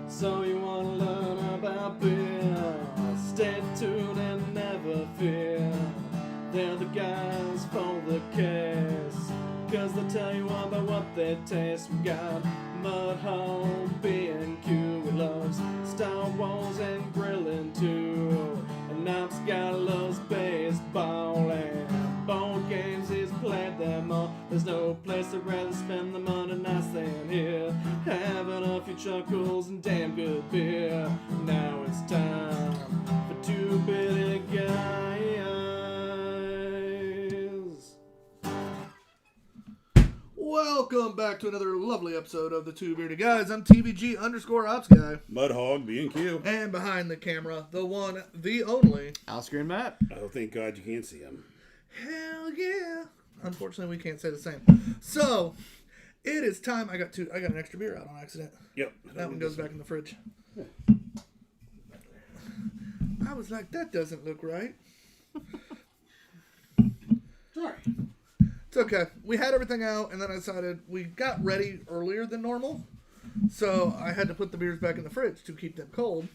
So you wanna learn about beer? Stay tuned and never fear. They're the guys for the case, 'cause they'll tell you all about what they taste. We got Mudhole, B&Q, we loves Star Wars and grilling too. And Knox got loves baseball and board games, he's played them all. There's no place I'd rather spend the money nice than here, having a few chuckles and damn good beer. Now it's time for Two Beerded Guys. Welcome back to another lovely episode of the Two Beerded Guys. I'm TVG_Ops Guy. Mudhog, B&Q. And behind the camera, the one, the only, Oscar and Matt. Oh, thank God you can't see him. hell yeah. Unfortunately, we can't say the same. So, it is time. I got an extra beer out on accident. Yep. That one goes back in the fridge. I was like, that doesn't look right. Sorry. It's okay. We had everything out, and then I decided we got ready earlier than normal. So I had to put the beers back in the fridge to keep them cold.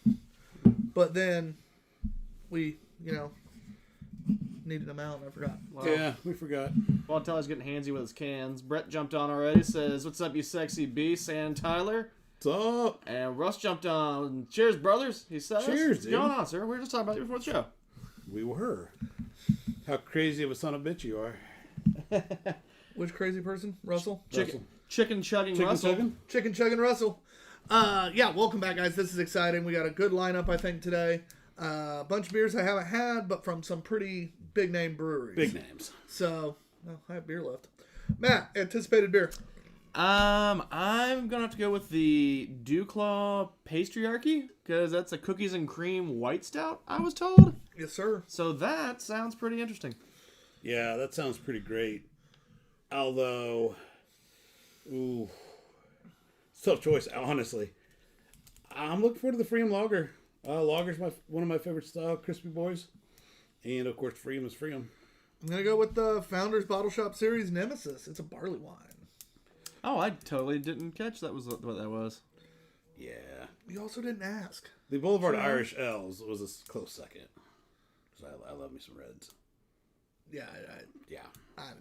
But then we, needed them out, and I forgot. Well, Yeah, we forgot. While Tyler's getting handsy with his cans, Brett jumped on already, says, "What's up, you sexy beast?" And Tyler. What's up? And Russ jumped on. "Cheers, brothers," he says. Cheers, What's dude. going on, sir? We were just talking about you before the show. We were. How crazy of a son of a bitch you are. Which crazy person? Russell? Chicken chugging Chicken Russell. chugging? Chicken chugging Russell. Yeah, welcome back, guys. This is exciting. We got a good lineup, I think, today. A bunch of beers I haven't had, but from some pretty big name breweries. Big names. So, I have beer left. Matt, anticipated beer. I'm gonna have to go with the Dewclaw Patriarchy, because that's a cookies and cream white stout, I was told. Yes, sir. So that sounds pretty interesting. Yeah, that sounds pretty great. Although, ooh, tough choice, honestly. I'm looking forward to the Freedom Lager. Lager's one of my favorite style, crispy boys. And, of course, Freedom is Freedom. I'm going to go with the Founders Bottle Shop Series Nemesis. It's a barley wine. Oh, I totally didn't catch that was what that was. Yeah. You also didn't ask. The Boulevard Irish L's was a close second. So I love me some Reds. Yeah, Yeah.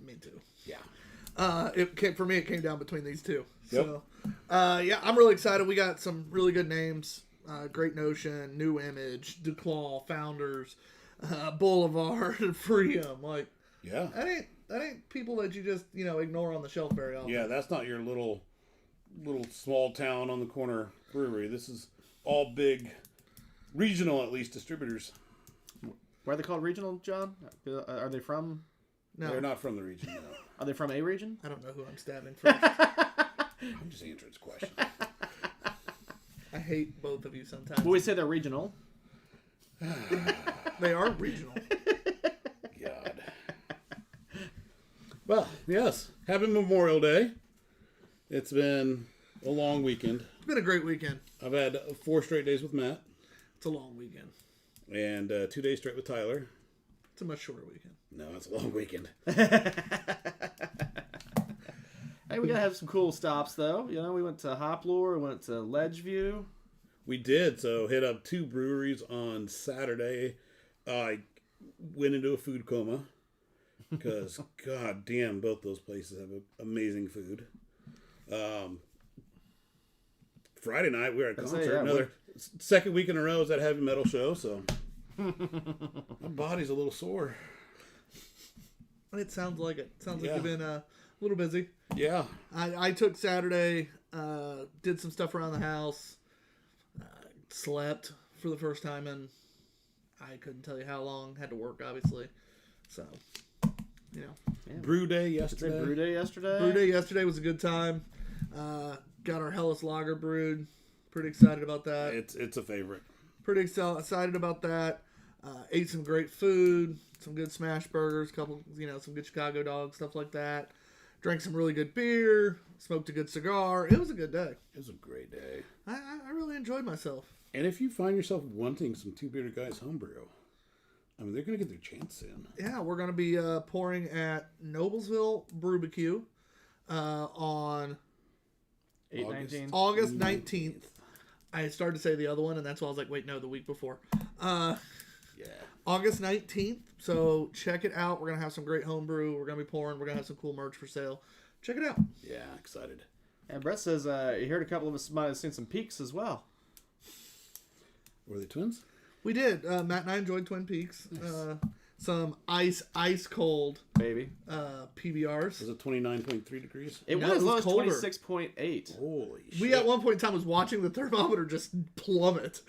me too. Yeah. For me, it came down between these two. Yep. So, yeah, I'm really excited. We got some really good names. Great Notion, New Image, DeClaw, Founders, Boulevard, Freedom. Like, Yeah. that ain't people that you just, ignore on the shelf very often. Yeah, that's not your little small town on the corner brewery. This is all big, regional at least, distributors. Why are they called regional, John? Are they from? No, They're not from the region, no. Are they from a region? I don't know who I'm stabbing first. I'm just answering this question. I hate both of you sometimes. Well, we say they're regional. They are regional. God. Well, yes. Happy Memorial Day. It's been a long weekend. It's been a great weekend. I've had 4 straight days with Matt. It's a long weekend. And 2 days straight with Tyler. It's a much shorter weekend. No, it's a long weekend. Hey, we gotta have some cool stops though. We went to Hoploor, we went to Ledgeview. We did. So hit up 2 breweries on Saturday. I went into a food coma because, god damn, both those places have amazing food. Friday night we were at a concert. Another second week in a row is that heavy metal show. So my body's a little sore. It sounds like it. Sounds like Yeah. you've been a little busy. Yeah. I took Saturday, did some stuff around the house, slept for the first time in I couldn't tell you how long. Had to work, obviously. So, Yeah. Brew day yesterday. Brew day yesterday. Brew day yesterday was a good time. Got our Hellas Lager brewed. Pretty excited about that. It's a favorite. Pretty excited about that. Ate some great food, some good smash burgers, some good Chicago dogs, stuff like that. Drank some really good beer, smoked a good cigar. It was a good day. It was a great day. I really enjoyed myself. And if you find yourself wanting some Two Beerded Guys homebrew, I mean, they're going to get their chance in. Yeah, we're going to be pouring at Noblesville Brewbecue on 8/19. August 19th. I had started to say the other one, and that's why I was like, wait, no, the week before. Yeah. August 19th. So check it out. We're going to have some great homebrew. We're going to be pouring. We're going to have some cool merch for sale. Check it out. Yeah, excited. And Brett says he heard a couple of us might have seen some peaks as well. Were they twins? We did. Matt and I enjoyed Twin Peaks. Nice. Some ice cold Baby. PBRs. Was it 29.3 degrees? It No, was it was low as colder. 26.8. Holy shit. We at one point in time was watching the thermometer just plummet.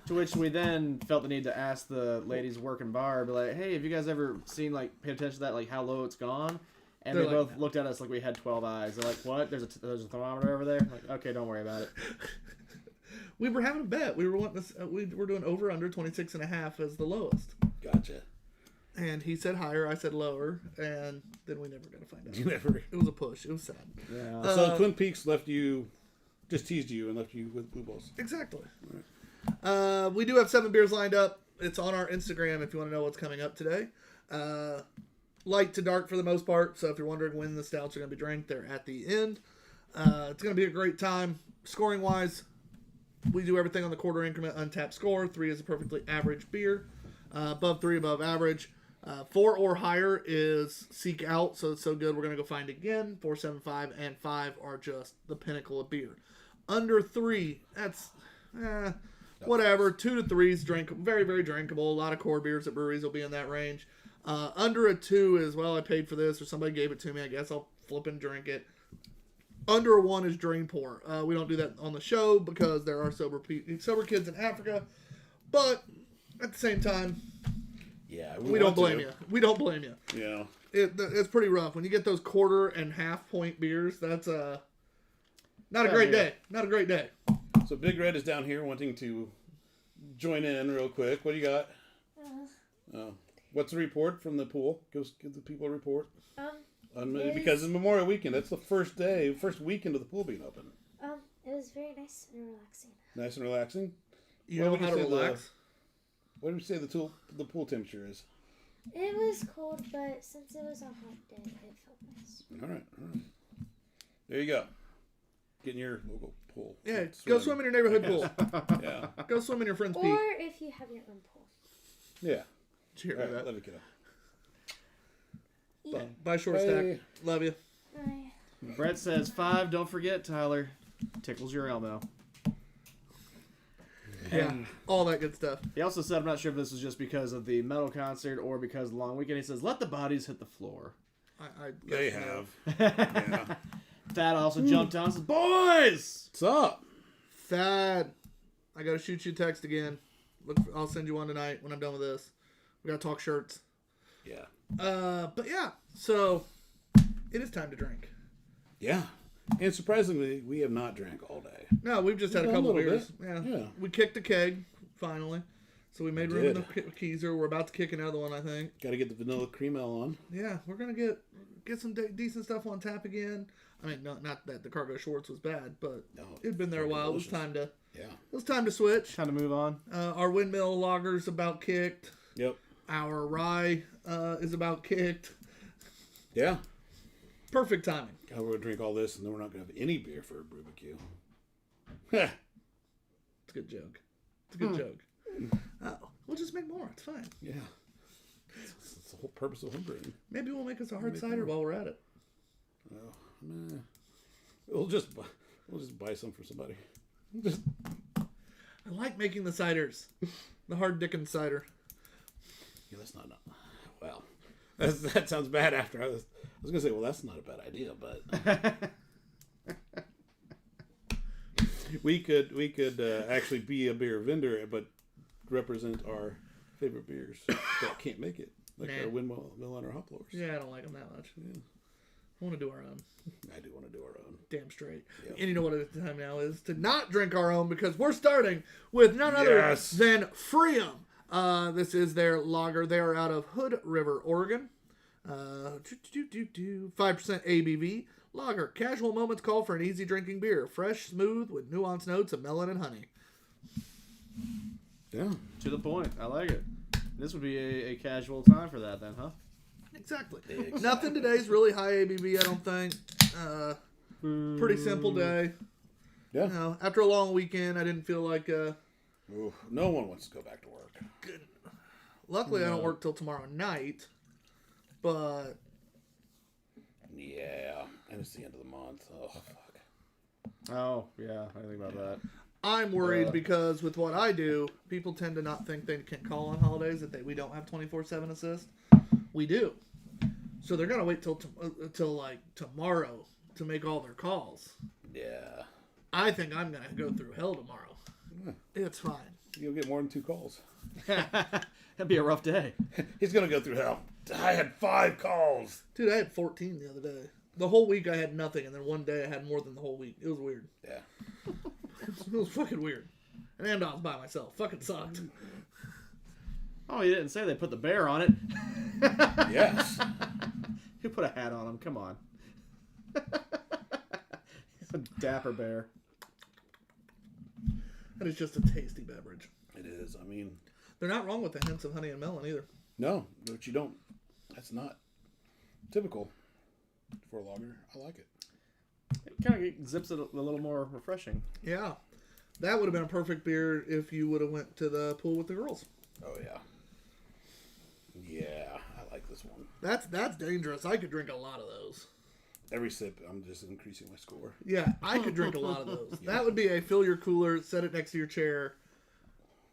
To which we then felt the need to ask the ladies working bar, be like, hey, have you guys ever seen, like, paid attention to that, like, how low it's gone? And They're they like, both looked at us like we had 12 eyes. They're like, what? There's a thermometer over there? Like, okay, don't worry about it. We were having a bet. We were wanting to, we were doing over under 26.5 as the lowest. Gotcha. And he said higher, I said lower, and then we never got to find out. You never. It was a push. It was sad. Yeah. So Twin Peaks left you, just teased you and left you with blue balls. Exactly. We do have 7 beers lined up. It's on our Instagram if you want to know what's coming up today. Light to dark for the most part, so if you're wondering when the stouts are going to be drank, they're at the end. It's going to be a great time. Scoring-wise, we do everything on the quarter increment untapped score. 3 is a perfectly average beer. Above 3, above average. 4 or higher is seek out, so it's so good we're going to go find again. 4, 7, 5, and 5 are just the pinnacle of beer. Under 3, that's whatever. 2 to 3 is very, very drinkable. A lot of core beers at breweries will be in that range. Under a 2 is, well, I paid for this or somebody gave it to me. I guess I'll flip and drink it. Under a 1 is drain pour. We don't do that on the show because there are sober kids in Africa. But at the same time, Yeah, we don't blame you. We don't blame you. Yeah. It's pretty rough. When you get those quarter and half point beers, that's not a great day. Not a great day. So Big Red is down here wanting to join in real quick. What do you got? What's the report from the pool? Give the people a report. Because it's Memorial Weekend. That's the first weekend of the pool being open. It was very nice and relaxing. Nice and relaxing. You know how to relax? What do we say the pool temperature is? It was cold, but since it was a hot day, it felt nice. All right. There you go. Get in your local pool. Yeah, go swim in your neighborhood pool. Yeah. Go swim in your friend's peak. Or if you have your own pool. Yeah. Cheer All right, that. let it go. Yeah. Bye, short stack. Love you. Bye. Brett says 5. Don't forget, Tyler. Tickles your elbow. Yeah, all that good stuff. He also said, I'm not sure if this was just because of the metal concert or because of the long weekend. He says, let the bodies hit the floor. I They guess no. have. Yeah. Thad also jumped on and says, boys! What's up? Thad, I gotta shoot you a text again. I'll send you one tonight when I'm done with this. We gotta talk shirts. Yeah. But yeah, so it is time to drink. Yeah. And surprisingly, we have not drank all day. No, we've just had a We've done couple a of little beers. bit. Yeah. We kicked a keg finally, so we made We room in did. the keezer. We're about to kick another one, I think. Got to get the vanilla cream ale on. Yeah, we're gonna get some decent stuff on tap again. I mean, not that the Cargo Shorts was bad, but No, it'd been there a while. delicious. It Yeah. was time to switch. Time to move on. Our windmill lager's about kicked. Yep. Our rye is about kicked. Yeah. Perfect timing. God, we're going to drink all this, and then we're not going to have any beer for a barbecue. Heh. It's a good joke. It's a good joke. We'll just make more. It's fine. Yeah. It's the whole purpose of homebrewing. Maybe we'll make us a hard cider while we're at it. Oh, man. We'll just buy some for somebody. I like making the ciders. The hard Dickens cider. Yeah, that's not. Well, that sounds bad. After I was gonna say, well, that's not a bad idea, but we could actually be a beer vendor, but represent our favorite beers that can't make it, like Nah. our windmill on our hop blowers. Yeah, I don't like them that much. Yeah. I want to do our own. I do want to do our own. Damn straight. Yep. And you know what the time now is to not drink our own because we're starting with none other Yes. than Freedom. This is their lager. They are out of Hood River, Oregon. 5% ABV. Lager. Casual moments call for an easy drinking beer. Fresh, smooth, with nuanced notes of melon and honey. Yeah. To the point. I like it. This would be a casual time for that then, huh? Exactly. Nothing today's really high ABV, I don't think. Pretty simple day. Yeah. You know, after a long weekend, I didn't feel like. Ooh, no one wants to go back to work. Luckily, I don't work till tomorrow night, but Yeah, and it's the end of the month. Oh, fuck. Oh, yeah. I think about that. I'm worried because with what I do, people tend to not think they can call on holidays, that we don't have 24/7 assist. We do. So they're gonna wait till like tomorrow to make all their calls. Yeah. I think I'm gonna go through hell tomorrow. It's fine. You'll get more than 2 calls. That'd be a rough day. He's going to go through hell. I had 5 calls. Dude, I had 14 the other day. The whole week I had nothing, and then one day I had more than the whole week. It was weird. Yeah. It was fucking weird. And I was by myself. Fucking sucked. Oh, you didn't say they put the bear on it. Yes. Who put a hat on him? Come on. He's a dapper bear. That is just a tasty beverage. It is. I mean, They're not wrong with the hints of honey and melon either. no, but you don't. That's not typical for a lager. I like it. It kind of zips it a little more refreshing. Yeah. That would have been a perfect beer if you would have went to the pool with the girls. Oh, yeah. Yeah, I like this one. That's dangerous. I could drink a lot of those. Every sip, I'm just increasing my score. Yeah, I could drink a lot of those. That would be a fill your cooler, set it next to your chair.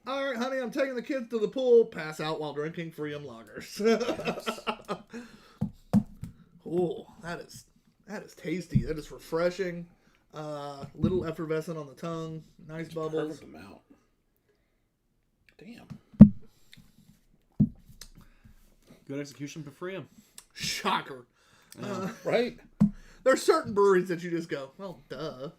All right, honey, I'm taking the kids to the pool. Pass out while drinking Freedom lagers. Oh, that is tasty. That is refreshing. Little effervescent on the tongue. Nice bubbles. Perfect amount. Damn. Good execution for Freedom. Shocker. Right? There's certain breweries that you just go, well, duh.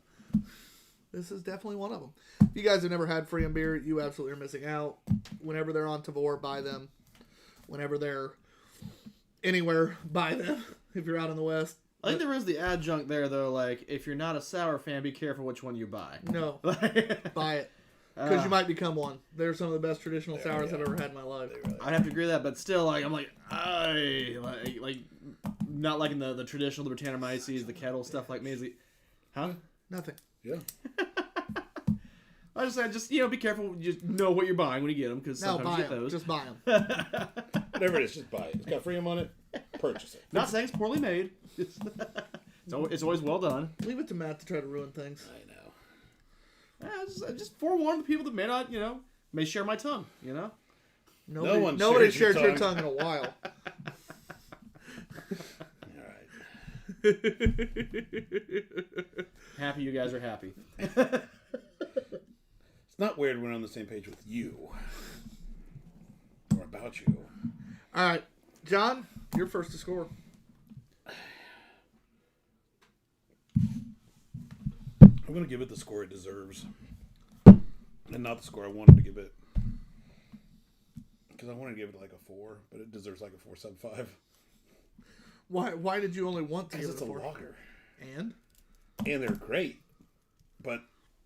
This is definitely one of them. If you guys have never had Freedom beer, you absolutely are missing out. Whenever they're on Tavour, buy them. Whenever they're anywhere, buy them. If you're out in the West. I think there is the adjunct there, though. Like, if you're not a sour fan, be careful which one you buy. No. Buy it. Because you might become one. They're some of the best traditional sours I've ever had in my life. I'd have to agree with that, but still, like, I'm like, not liking the traditional, the Britannomyces, the kettle stuff like me. Huh? Nothing. Yeah. I just be careful. Just know what you're buying when you get them, because No, sometimes buy you get them. those. Just buy them. Whatever it is, just buy it. It's got Freedom on it. Purchase it. Not saying it's poorly made. It's always well done. Leave it to Matt to try to ruin things. I know. Just forewarn the people that may not, may share my tongue, Nobody shared your tongue. tongue in a while. All right. Happy you guys are happy. It's not weird when we're on the same page with you. Or about you. All right. John, you're first to score. I'm going to give it the score it deserves. And not the score I wanted to give it. Because I wanted to give it like a 4, but it deserves like a 4.75. Why did you only want to give Because it it's a 4? lager. And And they're great. But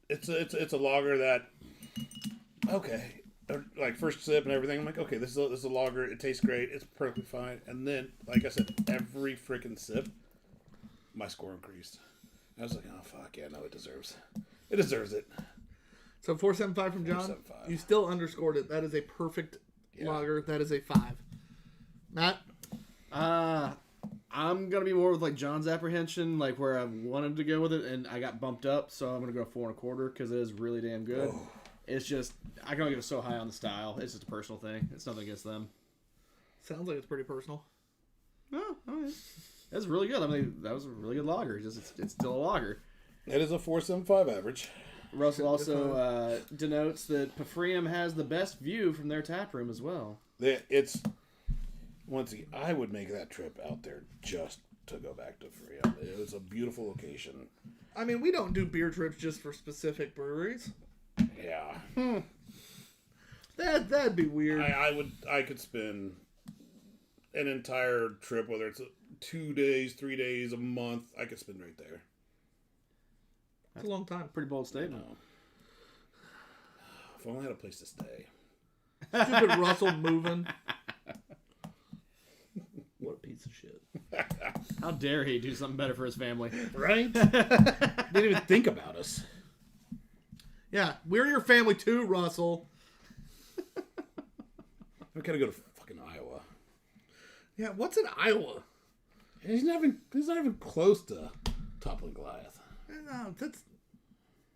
it's a lager that, okay, like first sip and everything, I'm like, okay, this is a lager. It tastes great. It's perfectly fine. And then, like I said, every freaking sip, my score increased. I was like, oh, fuck, yeah, no, it deserves it. so 4.75 from John. 4.75. You still underscored it. That is a perfect lager. That is a 5. Matt? I'm gonna be more with like John's apprehension, like where I wanted to go with it, and I got bumped up, so I'm gonna go 4.25 because it is really damn good. Oh. It's just I can only give it so high on the style. It's just a personal thing. It's nothing against them. Sounds like it's pretty personal. Oh, okay. That's really good. I mean, that was a really good lager. It's still a lager. It is a 4.75 average. Russell also denotes that Pafrium has the best view from their tap room as well. It's once again, I would make that trip out there just to go back to Freedom. It was a beautiful location. I mean, we don't do beer trips just for specific breweries. Yeah, That'd be weird. I could spend an entire trip, whether it's 2 days, 3 days, a month. I could spend right there. It's a long time. Pretty bold statement. No. If I only had a place to stay. Stupid Russell moving. What a piece of shit. How dare he do something better for his family? Right? They didn't even think about us. Yeah, we're your family too, Russell. I gotta go to fucking Iowa. Yeah, what's in Iowa? He's not even close to toppling Goliath. No, that's...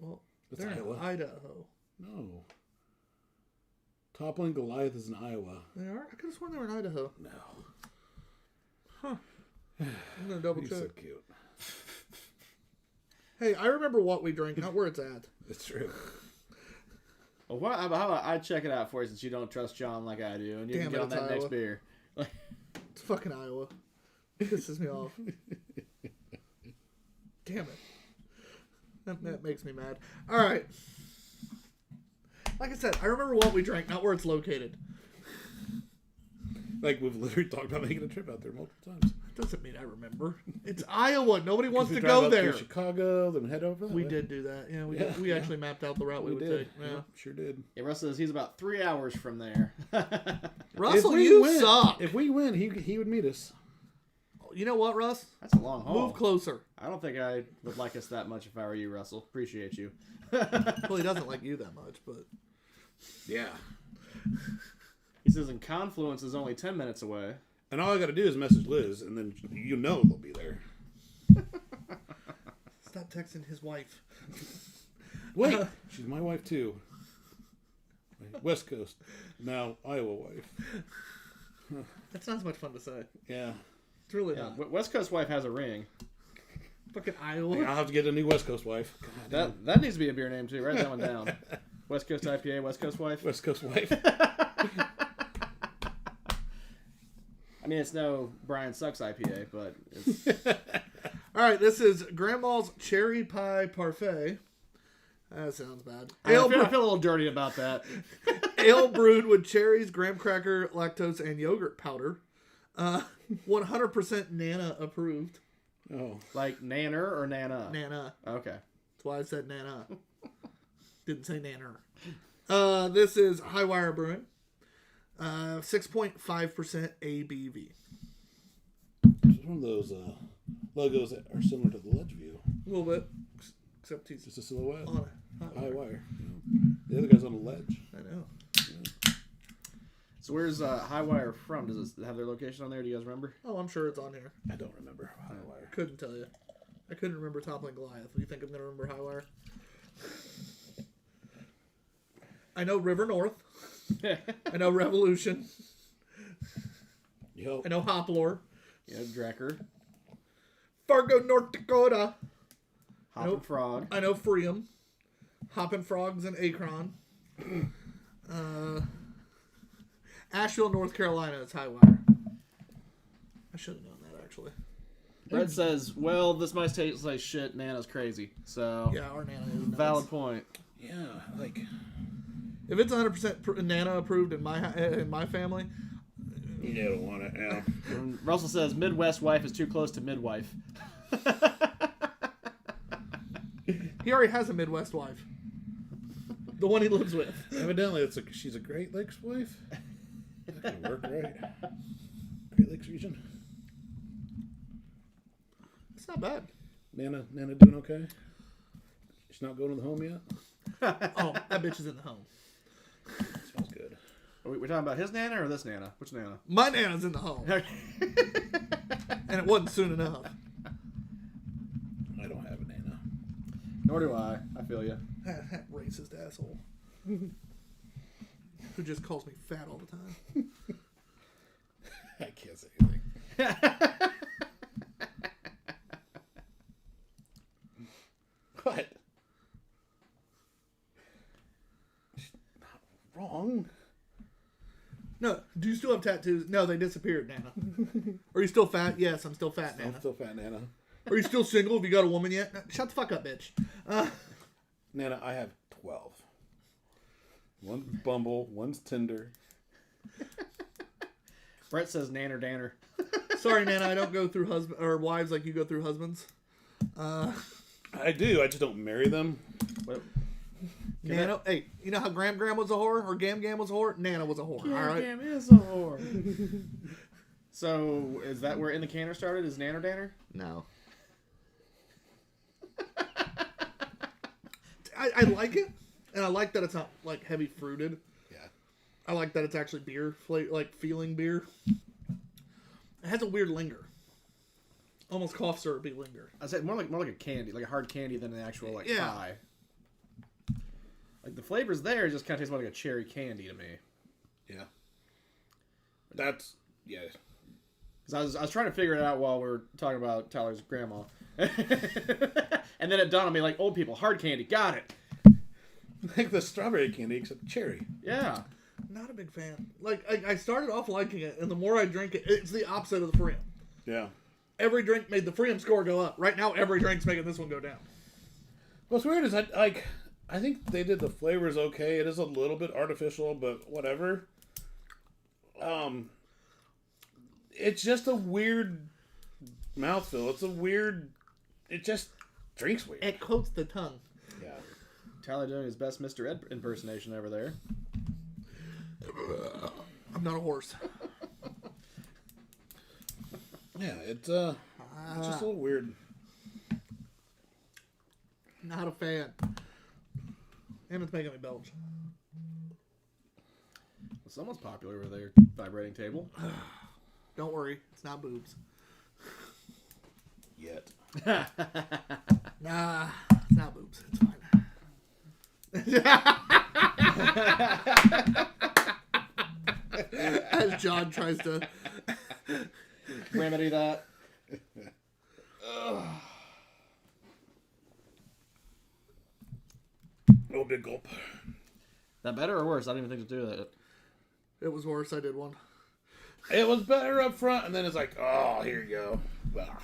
Well, That's they're Iowa. in Idaho. No. Toppling Goliath is in Iowa. They are? I could have sworn they were in Idaho. No. Huh. I'm going to double He's check. so cute. Hey, I remember what we drank, not where it's at. It's true. Well, how about I check it out for you since you don't trust John like I do, and you Damn can get it, on it's that next Iowa. beer. It's fucking Iowa. It pisses me off. Damn it. That makes me mad. All right. Like I said, I remember what we drank, not where it's located. Like, we've literally talked about making a trip out there multiple times. Doesn't mean I remember. It's Iowa. Nobody wants We to drive go up there. through Chicago, then head over that We way. did do that. Yeah, we Yeah, did. We yeah. actually mapped out the route we would did. take. Yeah. Sure did. Yeah, Russ says he's about 3 hours from there. Russell, If we you win- suck. If we win, he would meet us. You know what, Russ? That's a long haul. Move closer. I don't think I would like us that much if I were you, Russell. Appreciate you. Well, he doesn't like you that much, but Yeah. He says, and Confluence is only 10 minutes away. And all I got to do is message Liz, and then you know they'll be there. stop texting his wife. Wait, she's my wife too. West Coast, now Iowa wife. That's not as much fun to say. Yeah. It's really Yeah, not. West Coast wife has a ring. Fucking I'll Iowa. have to get a new West Coast wife. God damn. That needs to be a beer name too. Write that one down. West Coast IPA, West Coast wife. West Coast wife. I mean, it's no Brian Sucks IPA, but it's All right, this is Grandma's Cherry Pie Parfait. That sounds bad. I feel a little dirty about that. Ale brewed with cherries, graham cracker, lactose, and yogurt powder. 100% Nana approved. Oh. Like Nanner or Nana? Nana. Okay. That's why I said Nana. Didn't say Nanner. This is Highwire Brewing. 6.5% ABV. It's one of those logos that are similar to the Ledge View. A little bit. Except he's Just a silhouette. on it. High wire. The other guy's on a ledge. I know. So where's Highwire from? Does it have their location on there? Do you guys remember? Oh, I'm sure it's on here. I don't remember high wire. Couldn't tell you. I couldn't remember Toppling Goliath. You think I'm going to remember Highwire? I know River North. I know Revolution. Yo. I know Hoplore. Yeah, Drecker. Fargo, North Dakota. Hop Nope. and Frog. I know Freedom. Hoppin' Frogs and Akron. Asheville, North Carolina is Highwire. I should have known that, actually. Brett says, well, this might taste like shit. Nana's crazy. So, Yeah, our Nana is nuts. valid point. Yeah, like If it's 100% Nana approved in my family, you don't want it. Yeah. And Russell says, Midwest wife is too close to midwife. he already has a Midwest wife. The one he lives with. Evidently, she's a Great Lakes wife. That could work, right? Great Lakes region. It's not bad. Nana doing okay? She's not going to the home yet? Oh, that bitch is in the home. Smells good. Are we talking about his Nana or this Nana? Which Nana? My Nana's in the home. And it wasn't soon enough. I don't have a Nana. Nor do I. I feel you. That racist asshole. Who just calls me fat all the time. I can't say anything. What? She's not wrong. No, do you still have tattoos? No, they disappeared, Nana. Are you still fat? Yes, I'm still fat, Nana. I'm still fat, Nana. Are you still single? Have you got a woman yet? No, shut the fuck up, bitch. Nana, I have 12. One's Bumble, one's Tinder. Brett says Nanner Danner. Sorry, Nana, I don't go through husband or wives like you go through husbands. I do, I just don't marry them. What? Nana, hey, you know how Gram was a whore or Gam was a whore? Nana was a whore. All right. Damn is a whore. So, is that where In the Canner started? Is Nanner Danner? No. I like it. And I like that it's not like heavy fruited. Yeah. I like that it's actually beer, like feeling beer. It has a weird linger. Almost cough syrupy linger. I said more like a candy, like a hard candy than an actual like Yeah. pie. Like the flavors there just kind of taste more like a cherry candy to me. Yeah. That's yeah. Because I was trying to figure it out while we were talking about Tyler's grandma, and then it dawned on me like old people hard candy, got it. Like the strawberry candy except cherry. Yeah. Not a big fan. Like I started off liking it, and the more I drink it, it's the opposite of the Freedom. Yeah. Every drink made the Freedom score go up. Right now, every drink's making this one go down. What's weird is I think they did the flavors okay. It is a little bit artificial, but whatever. It's just a weird mouthfeel. It's a weird. It just drinks weird. It coats the tongue. Yeah. Tyler doing his best Mr. Ed impersonation over there. I'm not a horse. Yeah, it's just a little weird. Not a fan. And it's making me belch. Well, someone's popular over there, vibrating table. Don't worry, it's not boobs. Yet. Nah, it's not boobs. It's fine. As John tries to Remedy that. Oh, big gulp. That better or worse? I didn't even think to do that. It was worse. I did one. It was better up front, and then it's like, oh, here you go. Ah.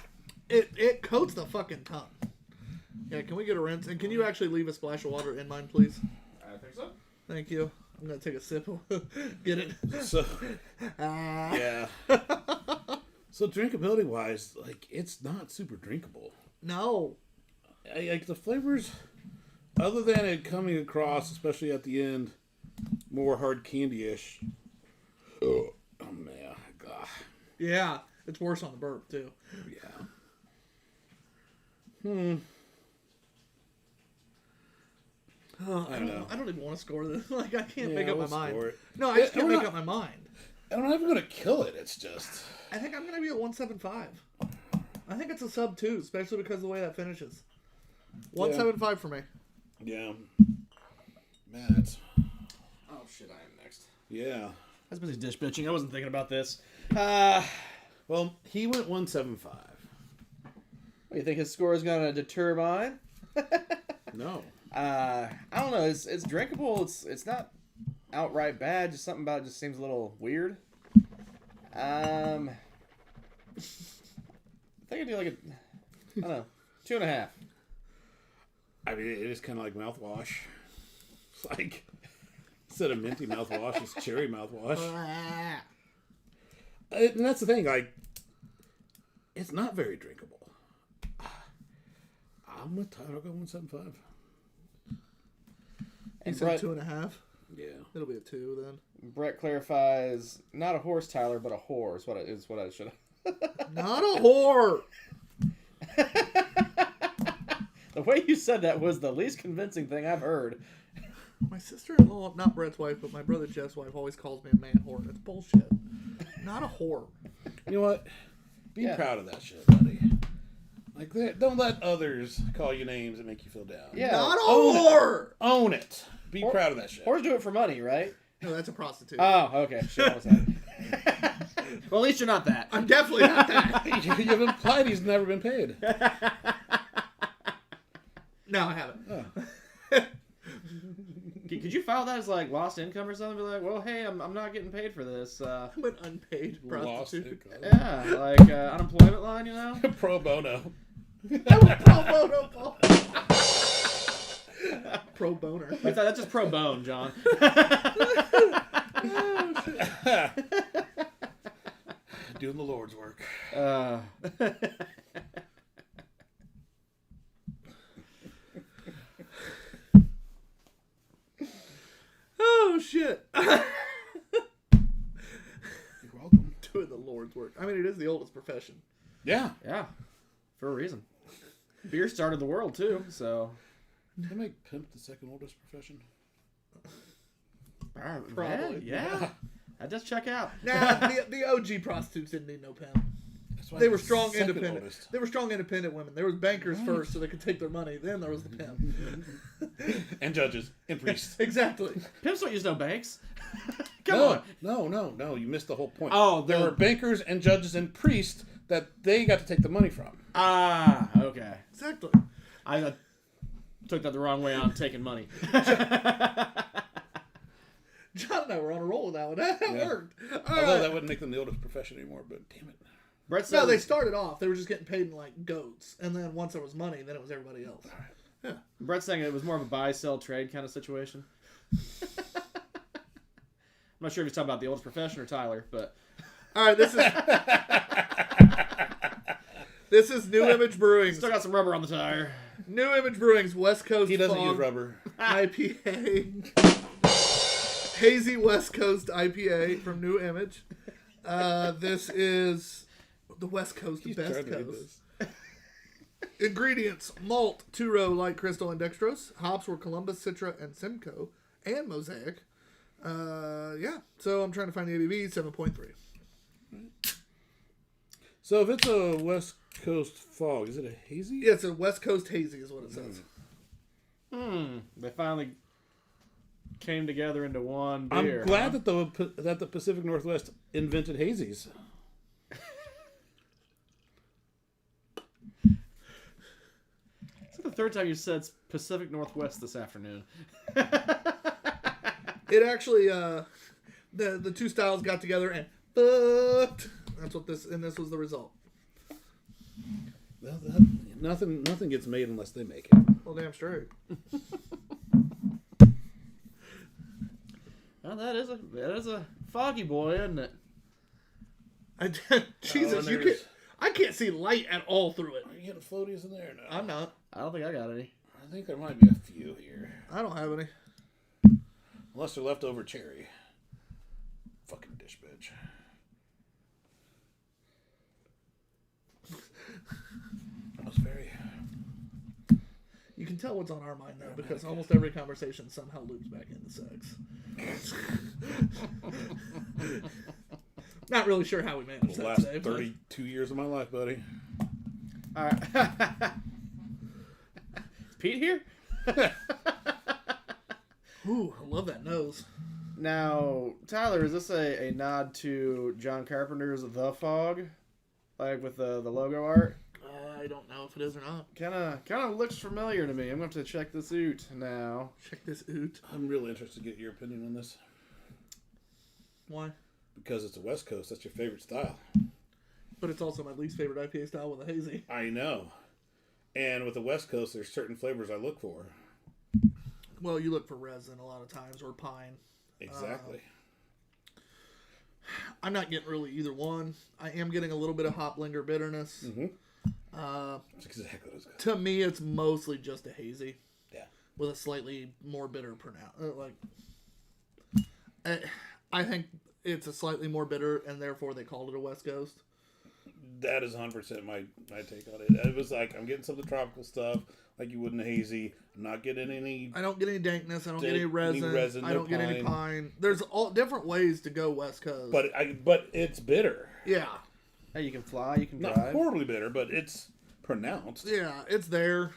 It coats the fucking tongue. Yeah, can we get a rinse? And can you actually leave a splash of water in mine, please? I think so. Thank you. I'm gonna take a sip. Get it? So, yeah. So drinkability wise, like it's not super drinkable. No. Like the flavors, other than it coming across, especially at the end, more hard candy-ish. Oh man, God. Yeah, it's worse on the burp too. Yeah. Oh, I don't know. I don't even want to score this. Like I can't Yeah, make up we'll my mind. score it. No, I just Yeah, can't we're make not- up my mind. I'm not even gonna kill it. It's just. I think I'm gonna be at 175. I think it's a sub 2, especially because of the way that finishes. 175 for me. Yeah. Man, it's. Oh shit! I am next. Yeah. I was busy dish bitching. I wasn't thinking about this. Well, he went 175. You think his score is gonna deter mine? No. I don't know. It's drinkable. It's not outright bad. Just something about it just seems a little weird. I think I'd do like I don't know, 2.5. I mean, it is kind of like mouthwash. It's like instead of minty mouthwash, it's cherry mouthwash. And that's the thing. Like, it's not very drinkable. I'm with Tyler. I'll go 175. He And said Brett, 2.5. Yeah. It'll be a 2 then. Brett clarifies, not a horse, Tyler, but a whore is what I should have. Not a whore. The way you said that was the least convincing thing I've heard. My sister-in-law, not Brett's wife, but my brother Jeff's wife, always calls me a man whore. It's bullshit. Not a whore. You know what? Be Yeah. proud of that shit, buddy. Like, don't let others call you names and make you feel down. Yeah. Not a Own it. whore. Own it. Be proud of that shit. Whores do it for money, right? No, that's a prostitute. Oh, okay. Shit, what was that? Well, at least you're not that. I'm definitely not that. You've implied he's never been paid. No, I haven't. Oh. Could you file that as like lost income or something? Be like, well, hey, I'm not getting paid for this. I'm an unpaid Lost prostitute. it. Yeah, like unemployment line, you know? Pro bono. Pro bono. Pro boner. That's just pro bone, John. Doing the Lord's work. Oh shit. You're welcome. Doing the Lord's work. I mean, it is the oldest profession. Yeah. Yeah, for a reason. Beer started the world too, so They make pimp the second oldest profession. Probably. Yeah. That does check out. Nah, the OG prostitutes didn't need no pimp. That's why They I'm were strong, second independent. oldest. They were strong, independent women. There was bankers first, so they could take their money. Then there was the pimp. And judges and priests. Exactly. Pimps don't use no banks. Come on. No. You missed the whole point. Oh, there were bankers and judges and priests that they got to take the money from. Ah, okay. Exactly. I took that the wrong way on taking money. John and I were on a roll with that one. That worked. All Although right. that wouldn't make them the oldest profession anymore, but damn it. Brett said No, they started off. They were just getting paid in like goats, and then once there was money, then it was everybody else. Yeah. Brett's saying it was more of a buy-sell trade kind of situation. I'm not sure if he's talking about the oldest profession or Tyler, but All right, this is New Image Brewing's. still got some rubber on the tire. New Image Brewing's West Coast He doesn't Fog use rubber. IPA. Hazy West Coast IPA from New Image. This is the West Coast, He's best trying to get coast. Ingredients: malt, two-row, light crystal, and dextrose. Hops were Columbus, Citra, and Simcoe, and Mosaic. Yeah. So I'm trying to find the ABV, 7.3. So if it's a West Coast fog, is it a hazy? Yeah, it's a West Coast hazy, is what it says. They finally came together into one I'm beer. glad that the Pacific Northwest invented hazies. It's the third time you said Pacific Northwest this afternoon. It actually, the two styles got together and fucked. That's what this was the result. Well, nothing gets made unless they make it. Well, damn straight. Well, that is a foggy boy, isn't it? Jesus, and I can't see light at all through it. Are you getting floaties in there? No. I'm not. I don't think I got any. I think there might be a few here. I don't have any. Unless they're leftover cherry. Fucking dish bitch. That was very... You can tell what's on our mind, though, because almost every conversation somehow loops back into sex. Not really sure how we managed The that last today. but- 32 years of my life, buddy. All right. Is Pete here? Ooh, I love that nose. Now, Tyler, is this a nod to John Carpenter's The Fog? Like with the logo art? I don't know if it is or not. Kind of looks familiar to me. I'm going to have to check this out now. Check this out. I'm really interested to get your opinion on this. Why? Because it's a West Coast, that's your favorite style. But it's also my least favorite IPA style with a hazy. I know. And with the West Coast, there's certain flavors I look for. Well, you look for resin a lot of times, or pine. Exactly. I'm not getting really either one. I am getting a little bit of hop linger bitterness. Mm-hmm. That's exactly what it's got. To me, it's mostly just a hazy. Yeah. With a slightly more bitter I think it's a slightly more bitter, and therefore they called it a West Coast. That is 100% my take on it. It was like, I'm getting some of the tropical stuff, like you would in a hazy. I'm not getting any... I don't get any dankness. I don't get any resin. I no don't get any pine. There's all different ways to go West Coast. But it's bitter. Yeah. Hey, you can fly, you can Not drive. horribly bitter, but it's pronounced. Yeah, it's there.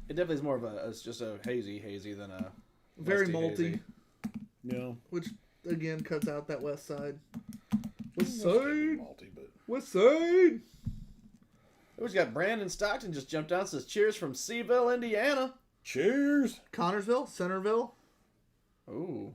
It definitely is more of it's just a hazy than a Very musty malty, hazy. Yeah. which again cuts out that west side. West It's side. malty, but... West side. Oh, we got Brandon Stockton just jumped out and says, cheers from Seaville, Indiana. Cheers! Connorsville, Centerville. Ooh.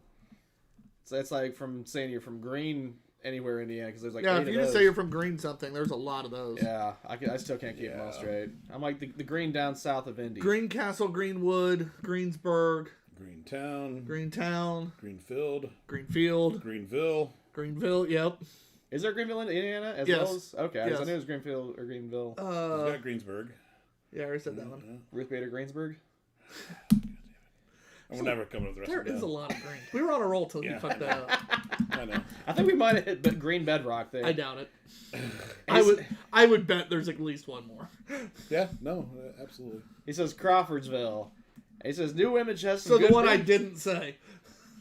So it's like from saying you're from Green anywhere, Indiana, because there's like Yeah, 8 if of you just those. say you're from Green something, there's a lot of those. Yeah, I still can't keep them all straight. I'm like the Green down south of Indy. Greencastle, Greenwood, Greensburg, Greentown. Greentown, Greenfield. Greenfield, Greenville. Greenville. Yep. Is there Greenville in Indiana as Yes. well as? Okay, I Yes. knew it was Greenfield or Greenville. We've got Greensburg. Yeah, I already said that one. Ruth Bader Greensburg. And we're never coming to the rest There of the is a lot of green. We were on a roll till you Yeah. fucked that up. I know. I think we might have hit green bedrock there. I doubt it. I would bet there's at least one more. Yeah, no, absolutely. He says Crawfordsville. He says New Image has some So good the one I beers. didn't say.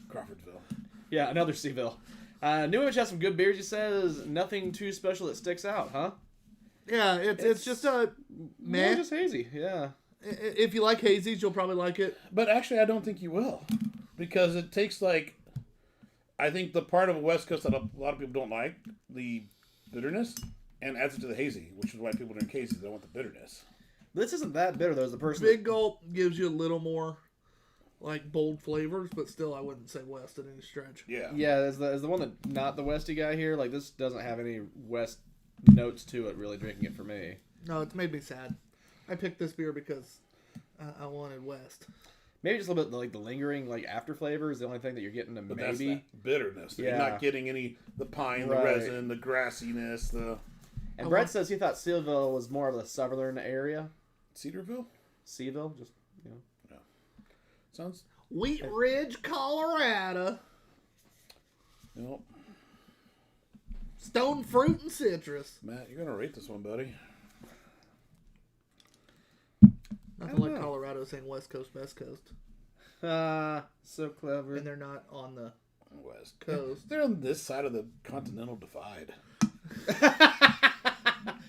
Crawfordsville. Yeah, another Seaville. New Image has some good beers. He says nothing too special that sticks out, huh? Yeah, it's just a More meh. just hazy. Yeah. If you like hazies, you'll probably like it. But actually, I don't think you will. Because it takes, like, I think the part of the West Coast that a lot of people don't like, the bitterness, and adds it to the hazy, which is why people drink hazy. They don't want the bitterness. This isn't that bitter though. As the person. Big Gulp gives you a little more, like, bold flavors, but still, I wouldn't say West at any stretch. Yeah. Yeah, as the one that not the Westy guy here. Like this doesn't have any West notes to it. Really drinking it for me. No, it's made me sad. I picked this beer because I wanted West. Maybe just a little bit like the lingering like after flavor is the only thing that you're getting to But that's maybe. that bitterness. You're Yeah. not getting any, the pine, the Right. resin, the grassiness, the And Brett says he thought Seaville was more of a southern area. Cedarville. Seaville, just you know. Sounds, Wheat Ridge, Colorado. you know, Stone fruit and citrus. Matt, you're going to rate this one, buddy. Nothing don't like know. Colorado saying West Coast, West Coast. So clever. And they're not on the West coast. They're on this side of the continental divide.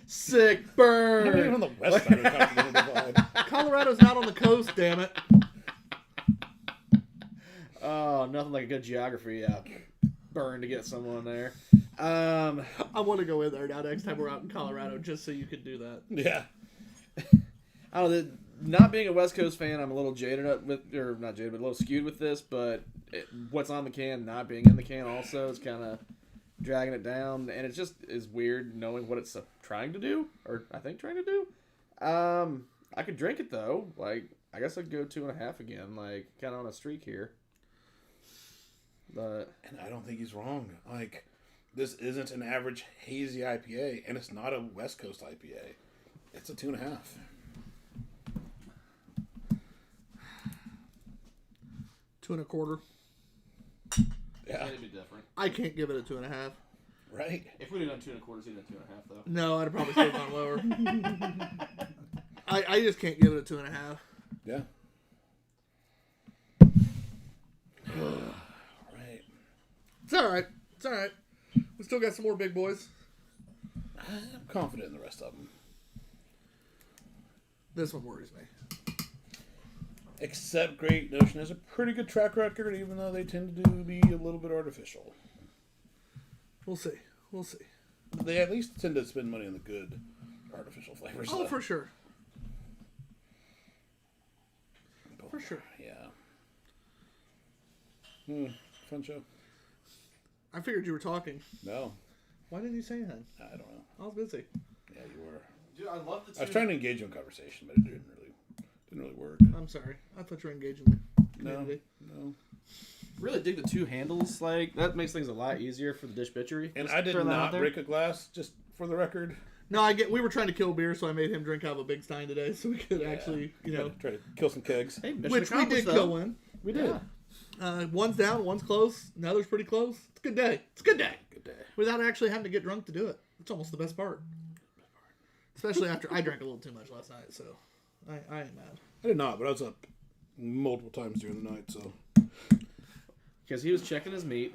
Sick They're not even burn. on the west side of the continental divide. Colorado's not on the coast, damn it. Oh, nothing like a good geography. Yeah, burn to get someone there. I want to go in there now next time we're out in Colorado just so you can do that. Yeah. I don't know. Not being a West Coast fan, I'm a little jaded up with, or not jaded, but a little skewed with this. But what's on the can, not being in the can, also is kind of dragging it down, and it just is weird knowing what it's trying to do, or I think trying to do. I could drink it though. Like I guess I'd go 2.5 again. Like kind of on a streak here. But And I don't think he's wrong. Like, this isn't an average hazy IPA, and it's not a West Coast IPA. It's a 2.5. Two and a quarter. Yeah. it'd be different. I can't give it a 2.5. Right? If we'd have done 2 1/4, he'd have 2.5 though. No, I'd have probably still gone lower. I just can't give it a 2.5. Yeah. Right. It's all right. It's all right. We still got some more big boys. I'm confident in the rest of them. This one worries me. Except Great Notion has a pretty good track record, even though they tend to be a little bit artificial. We'll see. We'll see. They at least tend to spend money on the good artificial flavors. Oh, though. for sure. For sure. Yeah. Fun show. I figured you were talking. No, Why didn't you say anything? I don't know. I was busy. Yeah, you were. Dude, I love the I was trying to engage you in conversation, but it didn't really work. I'm sorry. I thought you were engaging the community. No. Really dig the 2 handles. Like that makes things a lot easier for the dish bitchery. And Just I did throw that out not there. break a glass, just for the record. No, we were trying to kill beer, so I made him drink out of a big stein today, so we could actually, Try to kill some kegs. Hey, mission which we accomplished, did though. kill one. We did. Yeah. One's down, one's close, another's pretty close. It's a good day. It's a good day. Good day. Without actually having to get drunk to do it. It's almost the best part. Especially after I drank a little too much last night, so I ain't mad. I did not, but I was up multiple times during the night, so Because he was checking his meat.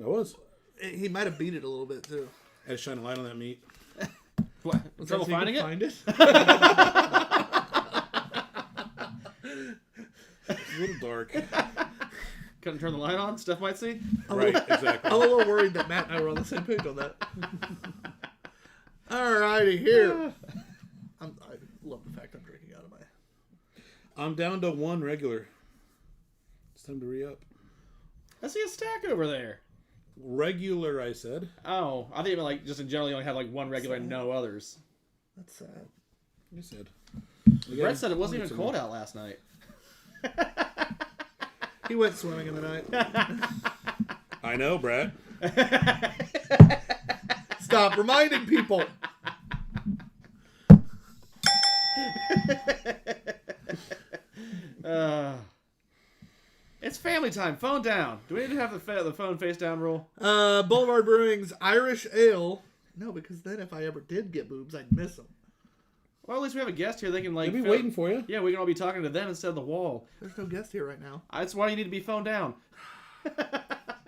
I was. He might have beat it a little bit too. I had to shine a light on that meat. What? Was Trouble that so you finding could it? Find it? It's a little dark. Couldn't turn the light on. Stuff might see. Right, exactly. I'm a little worried that Matt and I were on the same page on that. Alrighty, here. I love the fact I'm drinking out of my... I'm down to 1 regular. It's time to re-up. I see a stack over there. Regular, I said. Oh, I think you meant like just in general you only have like 1 regular and no others. That's sad. You said. Brett said it wasn't even cold out last night. He went swimming in the night. I know, Brett. Stop reminding people. Family time. Phone down. Do we need to have the phone face down rule? Boulevard Brewing's Irish Ale. No, because then if I ever did get boobs, I'd miss them. Well, at least we have a guest here. They can like. They'll be waiting for you. Yeah, we can all be talking to them instead of the wall. There's no guest here right now. That's why you need to be phoned down.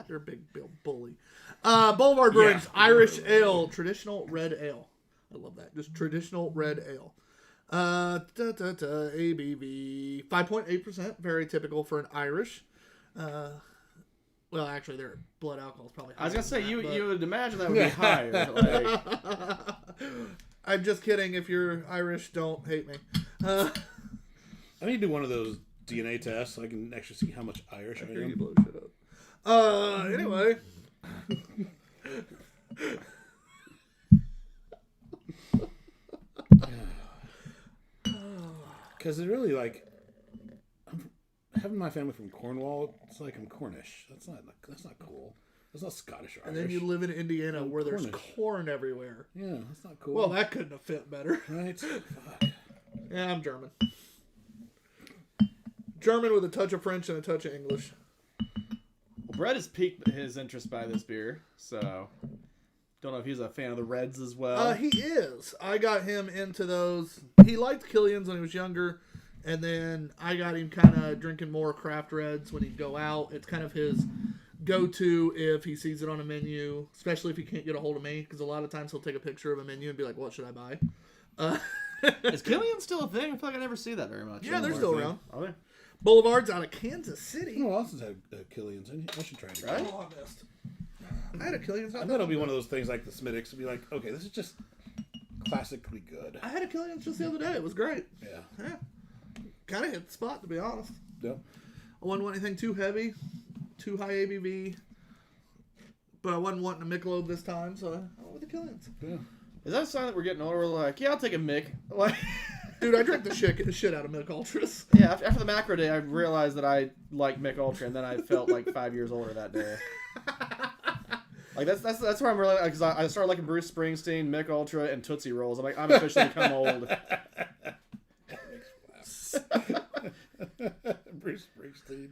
You're a big bully. Boulevard Brewing's Irish Ale, traditional red ale. I love that. Just traditional red ale. ABV 5.8%, very typical for an Irish. Well, actually, their blood alcohol is probably higher. I was gonna say than you that, you would imagine that would be higher. Like, I'm just kidding. If you're Irish, don't hate me. I need to do one of those DNA tests so I can actually see how much Irish I Here you am. blow shit up. Anyway. Because it's really like having my family from Cornwall. It's like I'm Cornish. That's not cool. That's not Scottish or Irish. And then you live in Indiana where there's Cornish. corn everywhere. Yeah, that's not cool. Well, that couldn't have fit better. right? Fuck. Yeah, I'm German. German with a touch of French and a touch of English. well, Brett has piqued his interest by this beer, so don't know if he's a fan of the Reds as well. He is. I got him into those. He liked Killian's when he was younger, and then I got him kind of drinking more craft reds when he'd go out. It's kind of his go-to if he sees it on a menu, especially if he can't get a hold of me, because a lot of times he'll take a picture of a menu and be like, what should I buy? Is Killian still a thing? I feel like I never see that very much. Yeah, they're anymore. still around. Are they? Boulevard's out of Kansas City. No one else has had Killian's. I should try it again. Right? Oh, I missed. I had a Killian's. I bet it'll be one of those things like the Smittix. It'll be like, okay, this is just classically good. I had a Killian's just the other day. It was great. Yeah. Yeah. Kind of hit the spot, to be honest. Yep. I wasn't wanting anything too heavy, too high ABV, but I wasn't wanting a Michelob this time, so I went with the Killian's. Yeah. Is that a sign that we're getting older? We're like, yeah, I'll take a Mick. Like, Dude, I drank the shit out of Mick Ultras. yeah, after the macro day, I realized that I like Mick Ultra, and then I felt like 5 years older that day. Like that's where I'm really, because I started liking Bruce Springsteen, Mick Ultra, and Tootsie Rolls. I'm like, I'm officially become old. Bruce Springsteen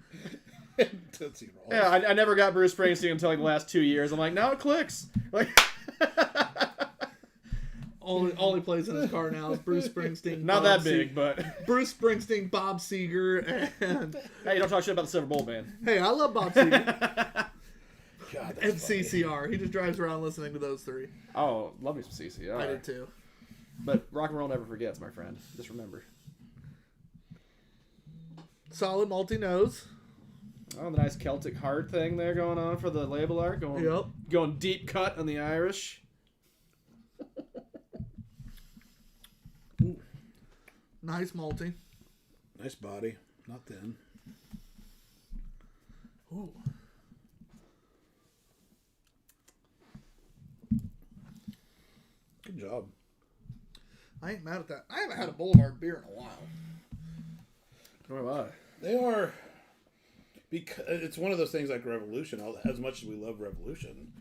and Tootsie Roll. Yeah, I never got Bruce Springsteen until like the last 2 years. I'm like, now it clicks. Like, All he plays in his car now is Bruce Springsteen. not Bob that big, but Bruce Springsteen, Bob Seger, and hey, you don't talk shit about the Silver Bowl Band. hey, I love Bob Seger. God, And that's funny. CCR. He just drives around listening to those three. Oh, love me some CC. I did too. But rock and roll never forgets, my friend. Just remember. Solid malty nose. Oh, the nice Celtic heart thing there going on for the label art. Going deep cut on the Irish. Nice malty. Nice body, not thin. Ooh. Good job. I ain't mad at that. I haven't had a Boulevard beer in a while. Nor am I. They are, because it's one of those things like Revolution. As much as we love Revolution,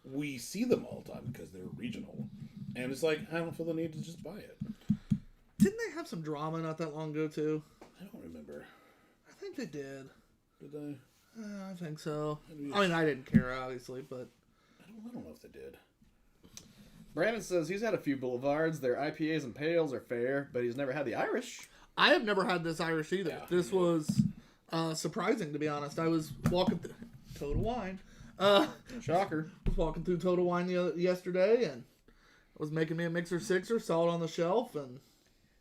we see them all the time because they're regional, and it's like I don't feel the need to just buy it. Didn't they have some drama not that long ago too? I don't remember. I think they did. Did they? I think so. I mean, I didn't care obviously, but I don't know if they did. Brandon says he's had a few Boulevards. Their IPAs and pales are fair, but he's never had the Irish. I have never had this Irish either. Yeah. This was surprising, to be honest. I was walking through Total Wine. Shocker. Was walking through Total Wine yesterday, and was making me a mixer sixer, saw it on the shelf, and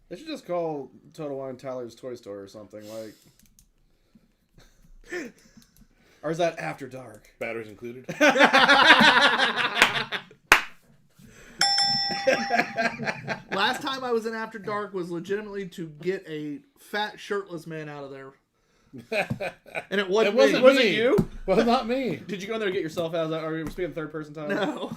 They should just call Total Wine Tyler's Toy Store or something like. Or is that After Dark? Batteries included. last time I was in After Dark was legitimately to get a fat shirtless man out of there, and it wasn't. It wasn't me. Was me. it you? Well, not me. Did you go in there and get yourself out of that? Or were we speaking third person time? No.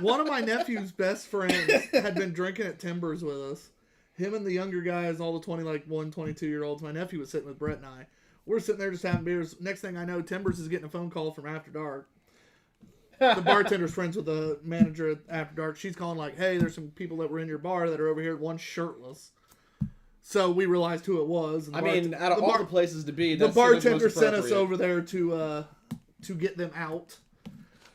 One of my nephew's best friends had been drinking at Timbers with us. Him and the younger guys, all the 22-year-olds. My nephew was sitting with Brett and I. We're sitting there just having beers. Next thing I know, Timbers is getting a phone call from After Dark. The bartender's friends with the manager at After Dark. She's calling like, hey, there's some people that were in your bar that are over here. One's shirtless. So we realized who it was. And I mean, out of all the places to be, the that seemed like the bartender most sent us appropriate. over there to get them out.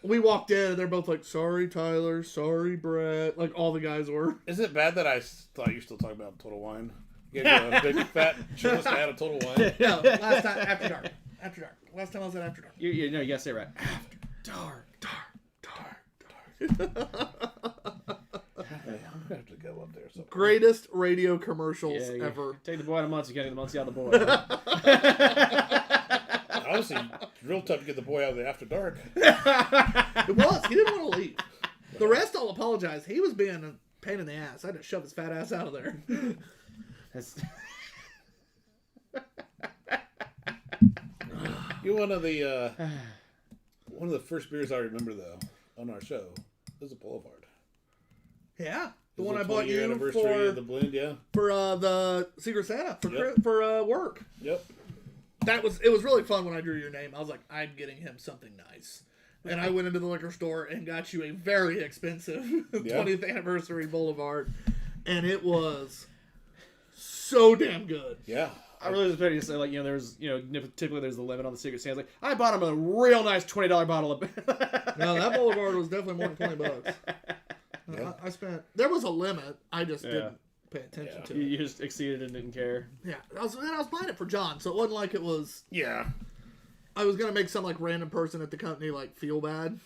We walked in and they're both like, "Sorry, Tyler. Sorry, Brett." Like all the guys were. Is it bad that I thought you were still talking about Total Wine? You gave you a big fat shirtless guy of Total Wine. No, last time after dark. After dark. Last time I was at After Dark. You gotta say it right. After dark. I'm gonna have to go up there. So Greatest radio commercials Yeah, ever. Take the boy out of Muncie, you gotta get the Muncie out of the boy. obviously, it's real tough to get the boy out of the After Dark. It was. He didn't want to leave. The rest, I'll apologize. He was being a pain in the ass. I had to shove his fat ass out of there. That's- You one of the first beers I remember though on our show was a Boulevard. Yeah. The It was one I the bought 20-year you anniversary for of the blend. Yeah. the Secret Santa Yep. for work. Yep. It was really fun when I drew your name. I was like, I'm getting him something nice. And I went into the liquor store and got you a very expensive 20th anniversary Boulevard. And it was so damn good. Yeah. I really was ready to say, like, there's, typically there's the limit on the Secret Santa. Like, I bought him a real nice $20 bottle of. No, that Boulevard was definitely more than $20. Yeah. I spent. There was a limit. I just didn't pay attention to it. You just exceeded and didn't care. Yeah, I was buying it for John, so it wasn't like it was. Yeah. I was gonna make some like random person at the company like feel bad.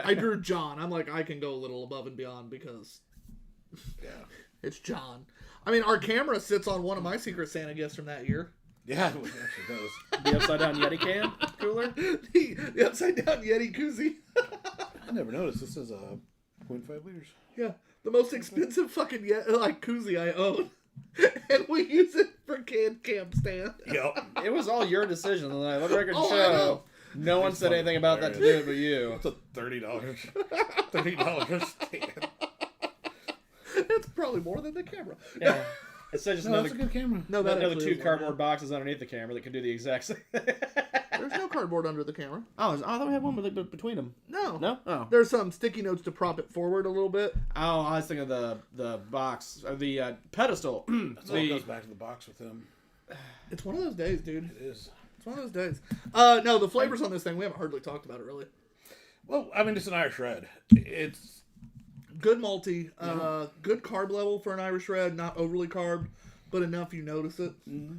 I drew John. I'm like, I can go a little above and beyond because Yeah. it's John. I mean, our camera sits on one of my Secret Santa gifts from that year. Yeah. It actually does. The upside down Yeti can cooler. the upside down Yeti koozie. I never noticed. This is 0.5 liters. Yeah, the most expensive fucking koozie I own, and we use it for canned camp stand. Yep. It was all your decision. And let the record Oh, I show. know. No one said anything about that to do it but you. That's a $30. $30 stand. That's probably more than the camera. Yeah. It's just No, that's a good camera. No, that another actually two is cardboard boxes underneath the camera that can do the exact same. There's no cardboard under the camera. I thought we had one between them. No. No? Oh. There's some sticky notes to prop it forward a little bit. Oh, I was thinking of the box, or the pedestal. That's all goes back to the box with him. It's one of those days, dude. It is. It's one of those days. No, the flavors on this thing, we haven't hardly talked about it, really. Well, I mean, it's an Irish red. It's Good malty. Good carb level for an Irish red. Not overly carb, but enough you notice it.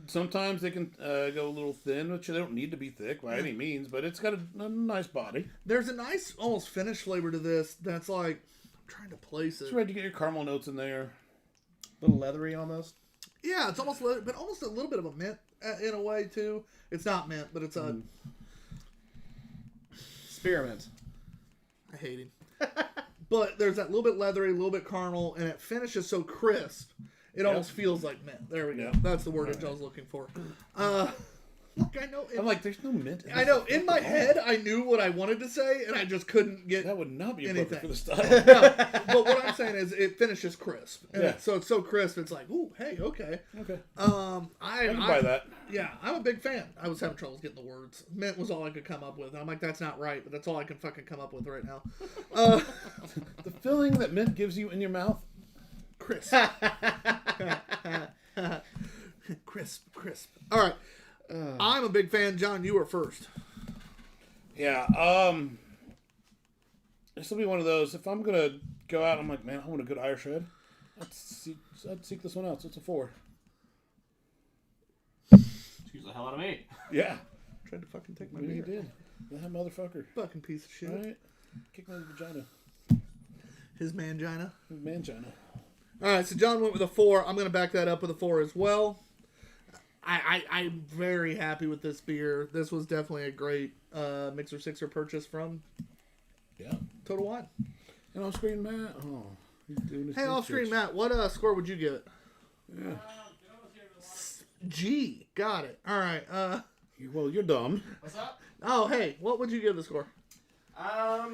sometimes they can go a little thin, which they don't need to be thick by any means, but it's got a nice body. There's a nice, almost finished flavor to this that's like, I'm trying to place It's it. ready to get your caramel notes in there. A little leathery almost. Yeah, it's almost, but almost a little bit of a mint in a way, too. It's not mint, but it's a... Spearmint. I hate him. But there's that little bit leathery, a little bit caramel, and it finishes so crisp, it almost feels like mint. There we go. Yeah. That's the wordage I was looking for. Look, I know. I'm like, there's no mint in I know. In my head, I knew what I wanted to say, and I just couldn't get. That would not be Anything. appropriate for the style. No, but what I'm saying is, it finishes crisp, and Yeah. so it's so crisp. It's like, ooh, hey, okay. Okay. I can buy that. Yeah, I'm a big fan. I was having trouble getting the words. Mint was all I could come up with. And I'm like, that's not right, but that's all I can fucking come up with right now. The feeling that mint gives you in your mouth. Crisp. Crisp. All right. I'm a big fan. John, you were first. Yeah. This will be one of those. If I'm gonna go out, I'm like, man, I want a good Irish red. I'd seek this one out. So it's a 4. Excuse the hell out of me. Yeah. Tried to fucking take my Yeah, you beer. did. That motherfucker. Fucking piece of shit. Right? Kick my vagina. His mangina. Mangina. All right, so John went with a 4. I'm going to back that up with a 4 as well. I'm very happy with this beer. This was definitely a great Mixer Sixer purchase from Yeah. Total Wine. And off screen Matt. Oh, he's doing his Hey, thing, off screen bitch. Matt, what score would you give it? Yeah. G. Got it. All right. Well, you're dumb. What's up? Oh, hey, what would you give the score? I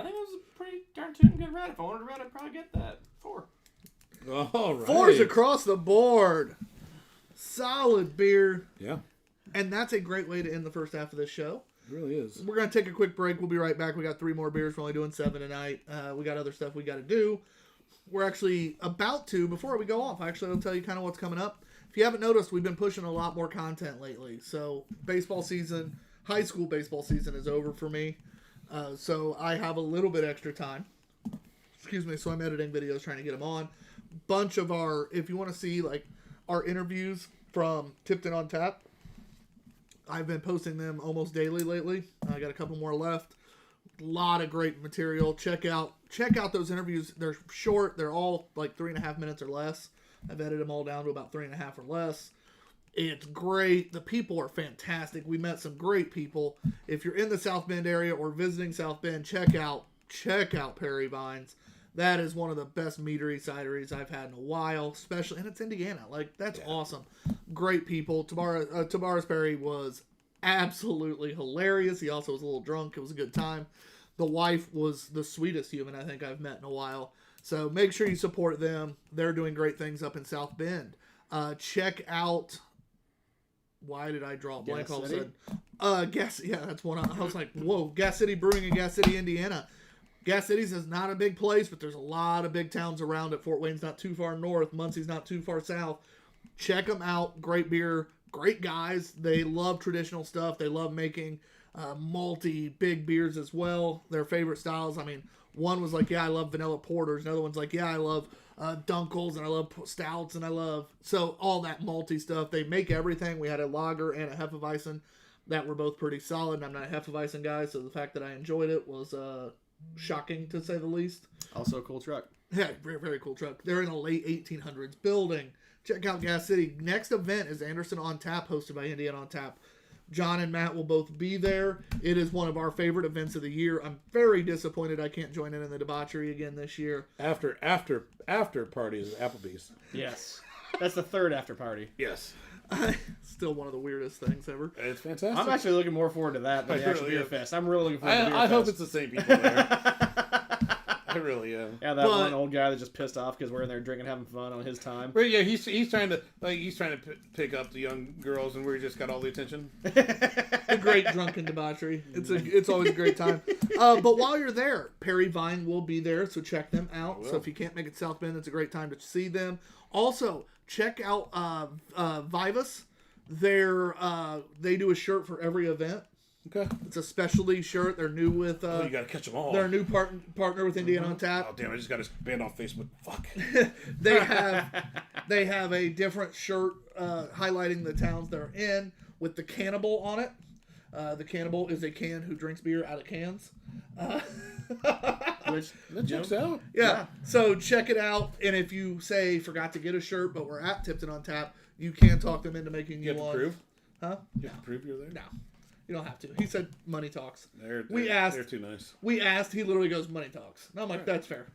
think it was a pretty darn tootin' good red. If I wanted a red, I'd probably get that 4. All right. 4s across the board. Solid beer. Yeah, And that's a great way to end the first half of this show. it really is. We're going to take a quick break. We'll be right back. We got 3 more beers. We're only doing 7 tonight. We got other stuff we got to do. we're actually about to, before we go off, actually, I'll tell you kind of what's coming up. If you haven't noticed, we've been pushing a lot more content lately. So baseball season, high school baseball season is over for me. So I have a little bit extra time. Excuse me. So I'm editing videos, trying to get them on. Bunch of our, if you want to see like our interviews from Tipton on Tap, I've been posting them almost daily lately. I got a couple more left. A lot of great material. Check out those interviews. They're short. They're all like 3.5 minutes or less. I've edited them all down to about 3.5 or less. It's great. The people are fantastic. We met some great people. If you're in the South Bend area or visiting South Bend, check out Perry Vines. That is one of the best meadery cideries I've had in a while, especially, and it's Indiana. Like, that's awesome. Great people. Tavares Perry was absolutely hilarious. He also was a little drunk. It was a good time. The wife was the sweetest human I think I've met in a while. So make sure you support them. They're doing great things up in South Bend. Check out... Why did I draw a blank all of a sudden? Yeah, that's one. I was like, whoa, Gas City Brewing in Gas City, Indiana. Gas City's is not a big place, but there's a lot of big towns around it. Fort Wayne's not too far north. Muncie's not too far south. Check them out. Great beer. Great guys. They love traditional stuff. They love making malty, big beers as well. Their favorite styles. I mean, one was like, yeah, I love vanilla porters. Another one's like, yeah, I love dunkels and I love stouts and I love... So all that malty stuff. They make everything. We had a lager and a Hefeweizen that were both pretty solid. And I'm not a Hefeweizen guy, so the fact that I enjoyed it was... shocking to say the least. Also a cool truck. Yeah, very, very cool truck. They're in a late 1800s building. Check out Gas City. Next event is Anderson on Tap, hosted by Indiana on Tap. John and Matt will both be there. It is one of our favorite events of the year. I'm very disappointed I can't join in the debauchery again this year. After parties at Applebee's. Yes. That's the third after party. Yes. Still one of the weirdest things ever. It's fantastic. I'm actually looking more forward to that than the actual beer fest. I'm really looking forward to the beer I fest. hope it's the same people there. I really am. Yeah, that one old guy that just pissed off because we're in there drinking, having fun on his time. But yeah, he's trying to pick up the young girls, and we just got all the attention. A great drunken debauchery. It's always a great time. But while you're there, Perry Vine will be there, so check them out. So if you can't make it South Bend, it's a great time to see them. Also, check out Vivus. They do a shirt for every event. Okay. It's a specialty shirt. They're new with... you gotta catch them all. They're a new partner with Indiana on Tap. Oh, damn, I just got his band off Facebook. Fuck. They have a different shirt highlighting the towns they're in with the cannibal on it. The cannibal is a can who drinks beer out of cans. Which That checks out. Yeah. So check it out. And if you say forgot to get a shirt, but we're at Tipton on Tap, you can talk them into making You you have to one. prove? Huh? You have to prove you're there? No. You don't have to. He said money talks. They're They're too nice. We asked. He literally goes, money talks. And I'm like, that's fair.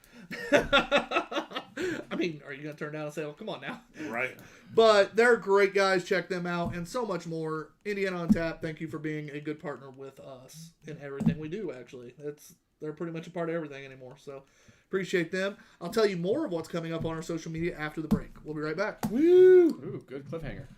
I mean, are you going to turn down and say, oh, come on now? Right. But they're great guys. Check them out. And so much more. Indiana on Tap, thank you for being a good partner with us in everything we do, actually. They're pretty much a part of everything anymore. So appreciate them. I'll tell you more of what's coming up on our social media after the break. We'll be right back. Woo! Ooh, good cliffhanger.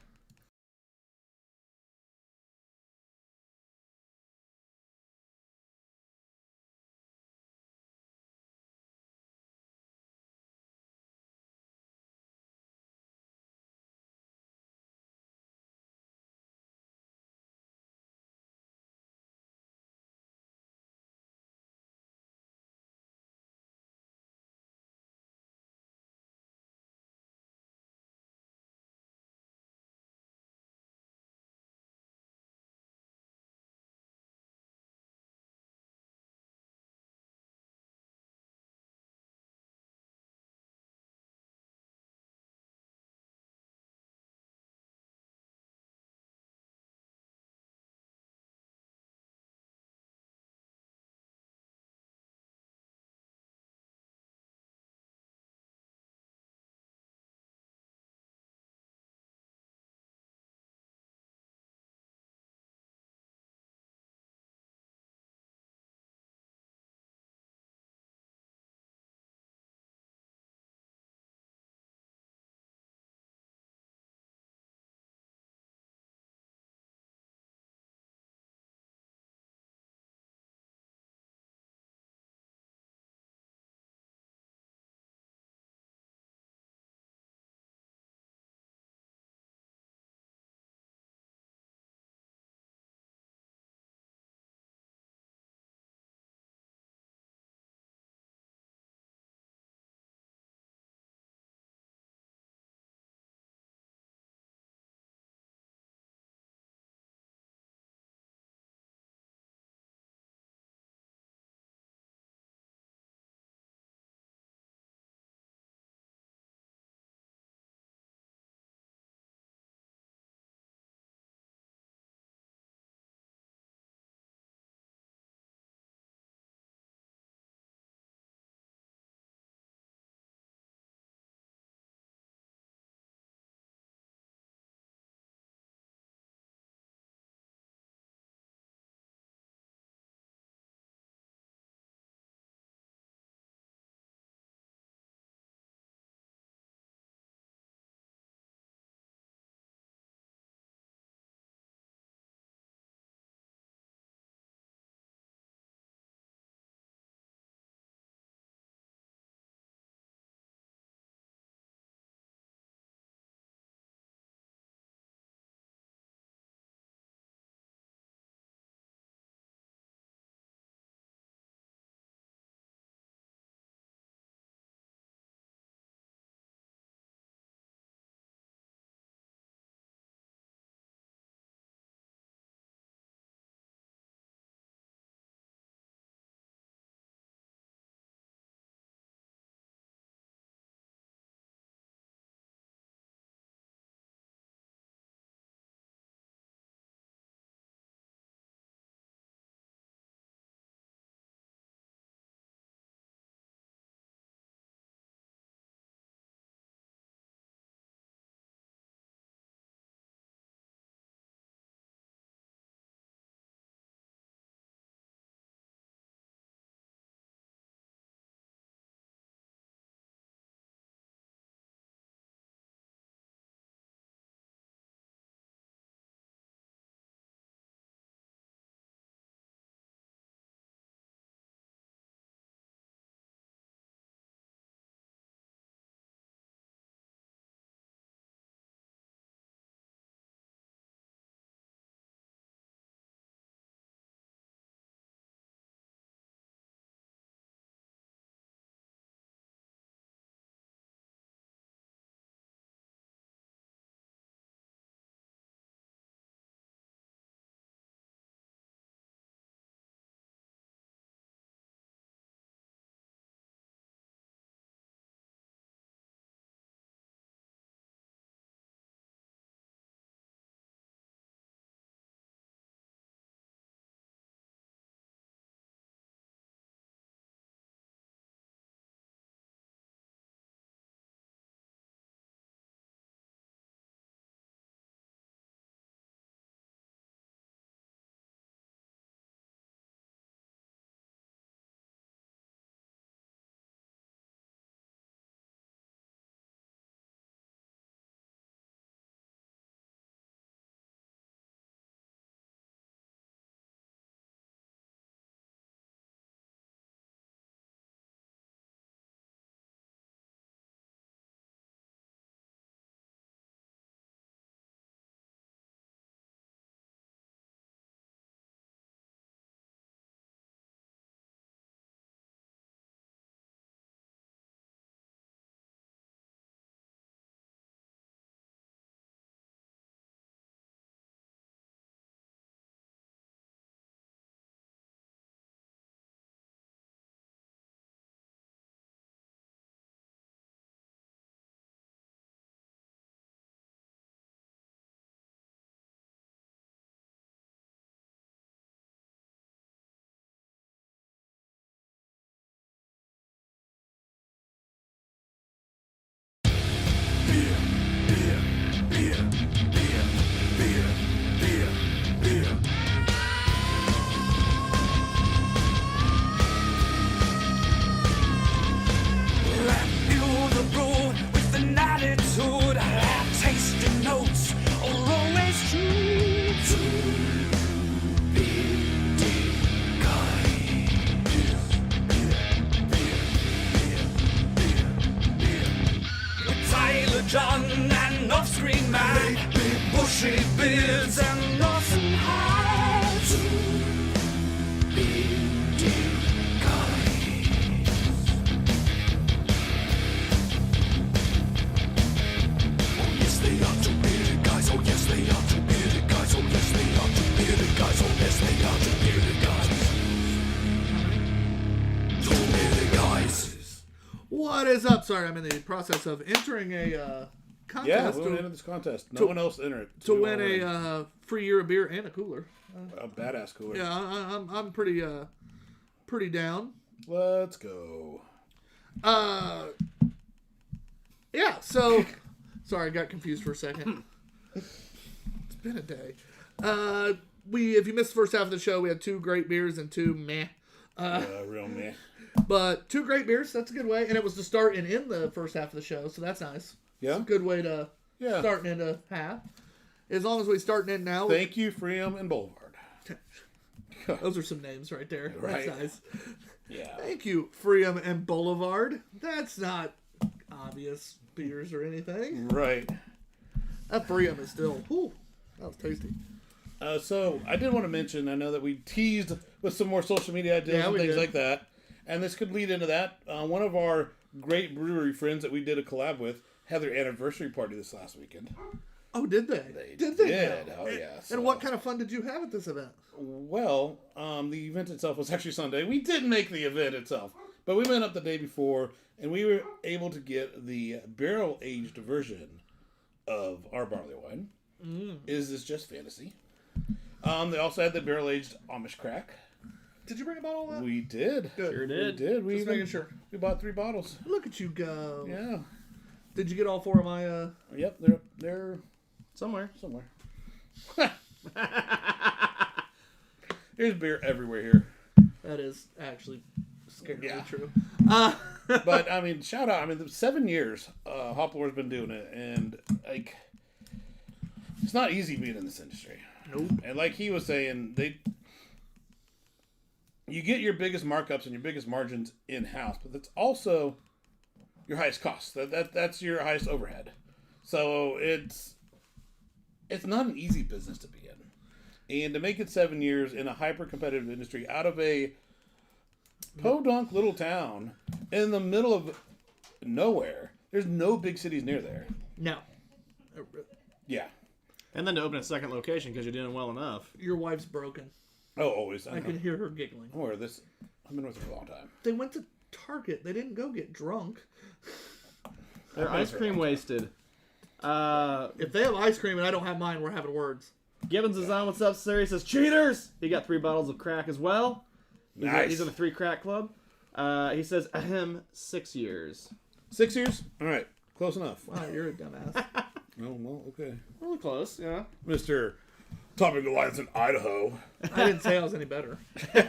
John and off-screen man, bushy beards and nothing hides. Two bearded guys. Oh yes they are two bearded guys. Oh yes they are two bearded guys. Oh yes they are two bearded guys. Oh yes they are two bearded guys. Two bearded guys. What is up? Sorry, I'm in the process of entering a contest. Yeah, we went into this contest. No one else entered it. To win a free year of beer and a cooler. A badass cooler. Yeah, I'm pretty down. Let's go. Yeah. So, sorry, I got confused for a second. It's been a day. If you missed the first half of the show, we had 2 great beers and 2 meh. Real meh. But 2 great beers, that's a good way. And it was to start and end the first half of the show, so that's nice. Yeah. It's a good way to start and end a half. As long as we start and end now. Thank you, Freedom and Boulevard. Those are some names right there. Right. That's nice. Yeah. Thank you, Freedom and Boulevard. That's not obvious beers or anything. Right. That Freedom is still, whew, that was tasty. So, I did want to mention, I know that we teased with some more social media ideas and things like that. And this could lead into that. One of our great brewery friends that we did a collab with had their anniversary party this last weekend. Oh, did they? They did. Now? Oh, yeah. And what kind of fun did you have at this event? Well, the event itself was actually Sunday. We didn't make the event itself, but we went up the day before, and we were able to get the barrel-aged version of our barley wine. Is This Just Fantasy? They also had the barrel-aged Amish crack. Did you bring a bottle of that? We did. Good. Sure did. We did. Just making sure. We bought 3 bottles. Look at you go. Yeah. Did you get all 4 of my, Yep, they're Somewhere. There's beer everywhere here. That is actually scarily true. But, I mean, shout out. I mean, 7 years Hoplore's been doing it, and, like, it's not easy being in this industry. Nope. And like he was saying, you get your biggest markups and your biggest margins in-house, but that's also your highest cost. That's your highest overhead. So it's not an easy business to be in. And to make it 7 years in a hyper-competitive industry out of a podunk little town in the middle of nowhere, there's no big cities near there. No. Yeah. And then to open a second location because you're doing well enough. Your wife's broken. Oh, always. I can hear her giggling. I'm aware of this. I've been with her for a long time. They went to Target. They didn't go get drunk. They're ice cream wasted. If they have ice cream and I don't have mine, we're having words. Gibbons is on. What's up, sir? He says, cheaters! He got 3 bottles of crack as well. He's in the 3 crack club. He says, 6 years. 6 years? All right. Close enough. Wow, you're a dumbass. Oh, well, okay. Really close, yeah. Mr. Topic Alliance in Idaho. I didn't say I was any better. Was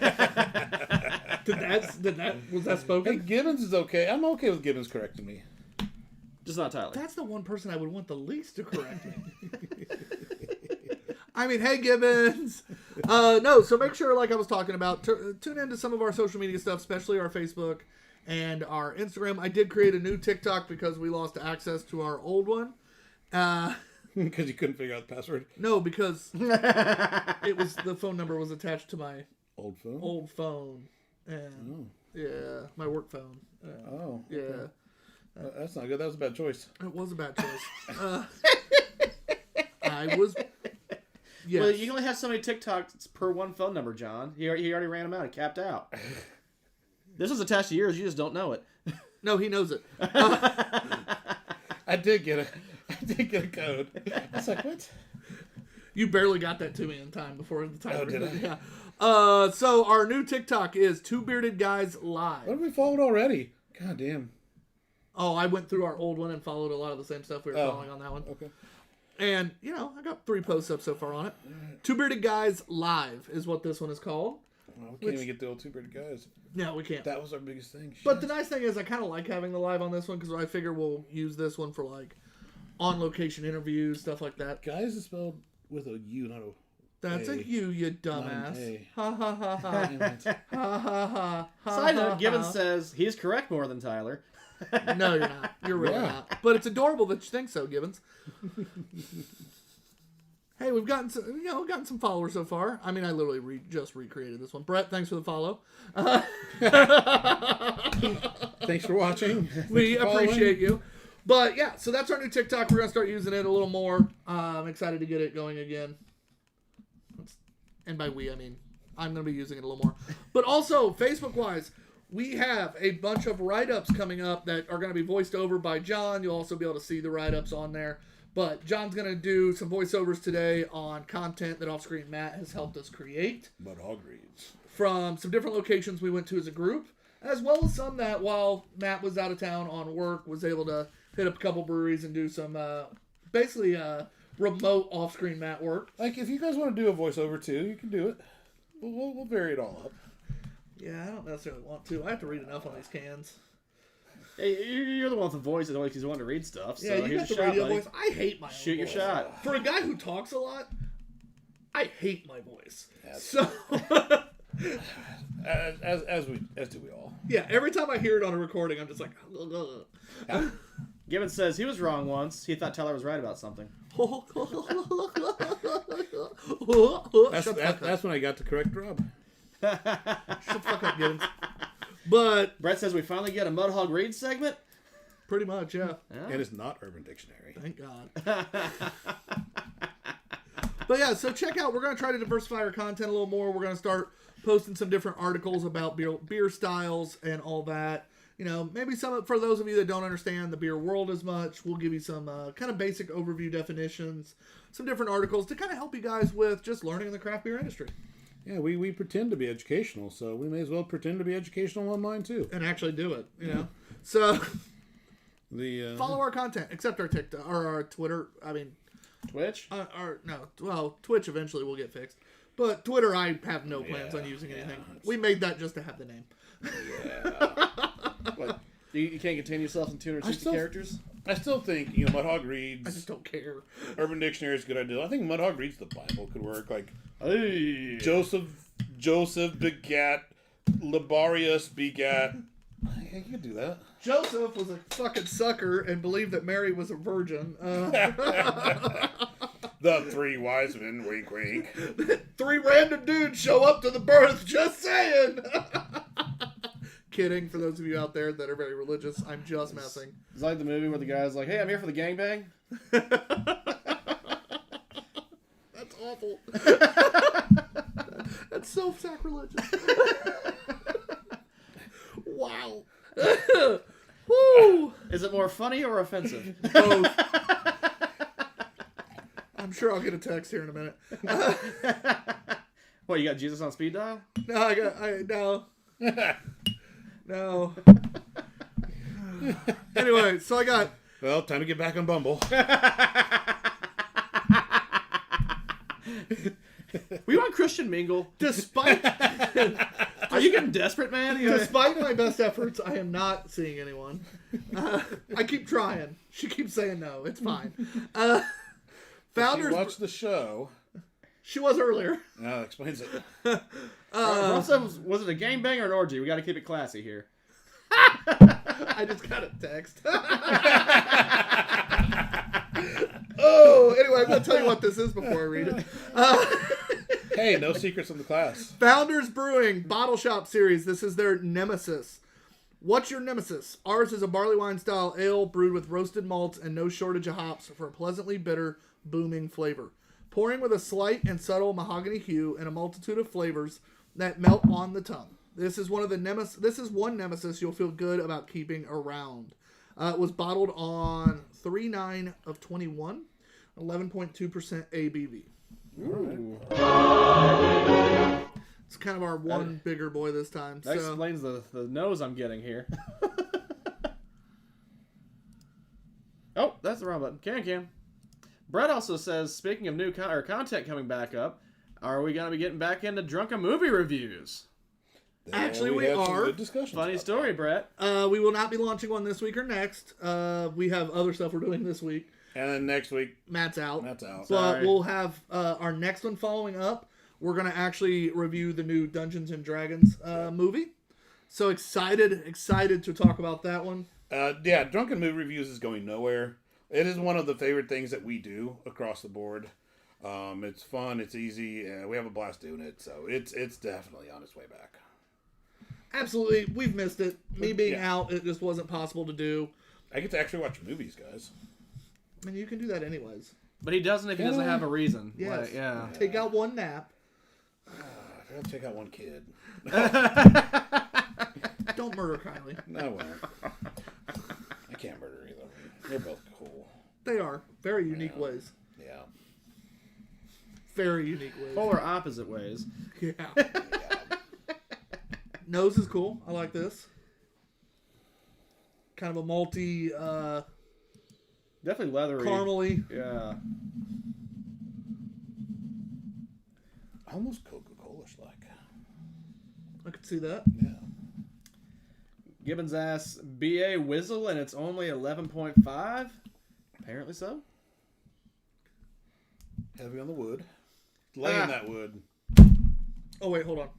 that Hey, spoken? Gibbons is okay. I'm okay with Gibbons correcting me. Just not Tyler. That's the one person I would want the least to correct me. I mean, hey, Gibbons. No, so make sure, like I was talking about, tune into some of our social media stuff, especially our Facebook and our Instagram. I did create a new TikTok because we lost access to our old one. Because you couldn't figure out the password. No, because the phone number was attached to my Old phone? and yeah, my work phone. Oh. Yeah, That's not good. That was a bad choice. it was a bad choice. I was. Yes. Well, you can only have so many TikToks per one phone number, John. He already ran them out. He capped out. This was attached to yours. You just don't know it. No, he knows it. I did get a code. I was like, what? You barely got that to me in time before the time. Oh, did I? Yeah. So our new TikTok is Two Beerded Guys Live. What have we followed already? God damn. Oh, I went through our old one and followed a lot of the same stuff we were following on that one. Okay. And, I got 3 posts up so far on it. Two Beerded Guys Live is what this one is called. Well, we can't even get the old Two Beerded Guys. No, we can't. That was our biggest thing. But the nice thing is I kind of like having the live on this one because I figure we'll use this one for, like, on-location interviews, stuff like that. Guys is spelled with a U, not a... That's a you dumbass. A. Ha ha ha ha. Ha ha ha. Side note, Gibbon says he's correct more than Tyler. No, you're not. You're really Yeah. not. But it's adorable that you think so, Gibbons. Hey, we've gotten some followers so far. I mean, I literally just recreated this one. Brett, thanks for the follow. Thanks for watching. We Thanks for following. appreciate you. But yeah, so that's our new TikTok. We're gonna start using it a little more. I'm excited to get it going again. And by we, I mean I'm gonna be using it a little more. But also, Facebook-wise, we have a bunch of write-ups coming up that are gonna be voiced over by John. You'll also be able to see the write-ups on there. But John's going to do some voiceovers today on content that Off-Screen Matt has helped us create. But hog reads. From some different locations we went to as a group, as well as some that while Matt was out of town on work, was able to hit up a couple breweries and do some basically remote Off-Screen Matt work. Like, if you guys want to do a voiceover too, you can do it. We'll vary it all up. Yeah, I don't necessarily want to. I have to read enough on these cans. Hey, you're the one with the voice that always he's wanting to read stuff. So Yeah, you here's got the your shot, radio buddy. voice. I hate my own Shoot your voice. shot. For a guy who talks a lot, I hate my voice. Yeah. So... As do we all. Yeah, every time I hear it on a recording, I'm just like, ugh. Gibbon says he was wrong once. He thought Tyler was right about something. That's when I got the correct Rob. Shut the fuck up, Gibbons. But Brett says we finally get a Mudhog Read segment. pretty much, yeah. And it's not Urban Dictionary. Thank God. But yeah, so check out. We're going to try to diversify our content a little more. We're going to start posting some different articles about beer styles and all that. Maybe some for those of you that don't understand the beer world as much, we'll give you some kind of basic overview definitions, some different articles to kind of help you guys with just learning in the craft beer industry. Yeah, we pretend to be educational, so we may as well pretend to be educational online too. And actually do it, So The follow our content, except our TikTok or our Twitter. I mean, Twitch? Twitch eventually will get fixed. But Twitter, I have no plans on using anything. We made that just to have the name. What? You can't contain yourself in 260 characters? I still think Mudhog Reads. I just don't care. Urban Dictionary is a good idea. I think Mudhog Reads the Bible could work. Like Hey. Joseph begat Labarius begat. Yeah, you could do that. Joseph was a fucking sucker and believed that Mary was a virgin. The 3 wise men, wink, wink. 3 random dudes show up to the birth. Just saying. Kidding. For those of you out there that are very religious, I'm just messing. It's like the movie where the guy's like, hey, I'm here for the gangbang. That's awful. That's so sacrilegious. Wow. Woo. Is it more funny or offensive? Both. I'm sure I'll get a text here in a minute. What, you got Jesus on speed dial? No. Anyway, so I got... Well, time to get back on Bumble. We want Christian Mingle. Despite Are you getting desperate, man? despite my best efforts, I am not seeing anyone. I keep trying. She keeps saying no. It's fine. Founders... Watch the show. She was earlier. That explains it. Was it a gangbang or an orgy? We got to keep it classy here. I just got a text. Oh, anyway, I'm going to tell you what this is before I read it. Hey, no secrets in the class. Founders Brewing Bottle Shop Series. This is their nemesis. What's your nemesis? Ours is a barley wine style ale brewed with roasted malts and no shortage of hops for a pleasantly bitter, booming flavor. Pouring with a slight and subtle mahogany hue and a multitude of flavors that melt on the tongue. This is one nemesis you'll feel good about keeping around. It was bottled on 3/9 of 21, 11.2% ABV. Ooh. It's kind of our one bigger boy this time. That So explains the nose I'm getting here. that's the wrong button. Can. Brett also says, speaking of new content coming back up, are we going to be getting back into drunken movie reviews? Actually, we had some are. good discussions Funny about story, Brett. We will not be launching one this week or next. We have other stuff we're doing this week. that. And then next week, Matt's out. that's out. But Sorry. we'll have our next one following up. We're going to actually review the new Dungeons and Dragons movie. So excited to talk about that one. Yeah, Drunken Movie Reviews is going nowhere. It is one of the favorite things that we do across the board. It's fun, it's easy, and we have a blast doing it. So it's definitely on its way back. Absolutely. We've missed it. Me being Yeah. out, it just wasn't possible to do. I get to actually watch movies, guys. I mean, you can do that anyways. But he doesn't if he doesn't have a reason. Yes. Like, yeah. Take out one nap. I gotta take out one kid. Don't murder Kylie. No, I won't. I can't murder either of them. They're both cool. They are. Very unique Yeah. ways. Yeah. Very unique ways. Polar opposite ways. Yeah. Yeah. Nose is cool. I like this. Kind of a malty, Definitely leathery. caramely. Yeah. Almost Coca-Cola-ish like. I could see that. Yeah. Gibbons asks, BA Whizzle and it's only 11.5? Apparently so. Heavy on the wood. Laying that wood. Oh, wait, hold on.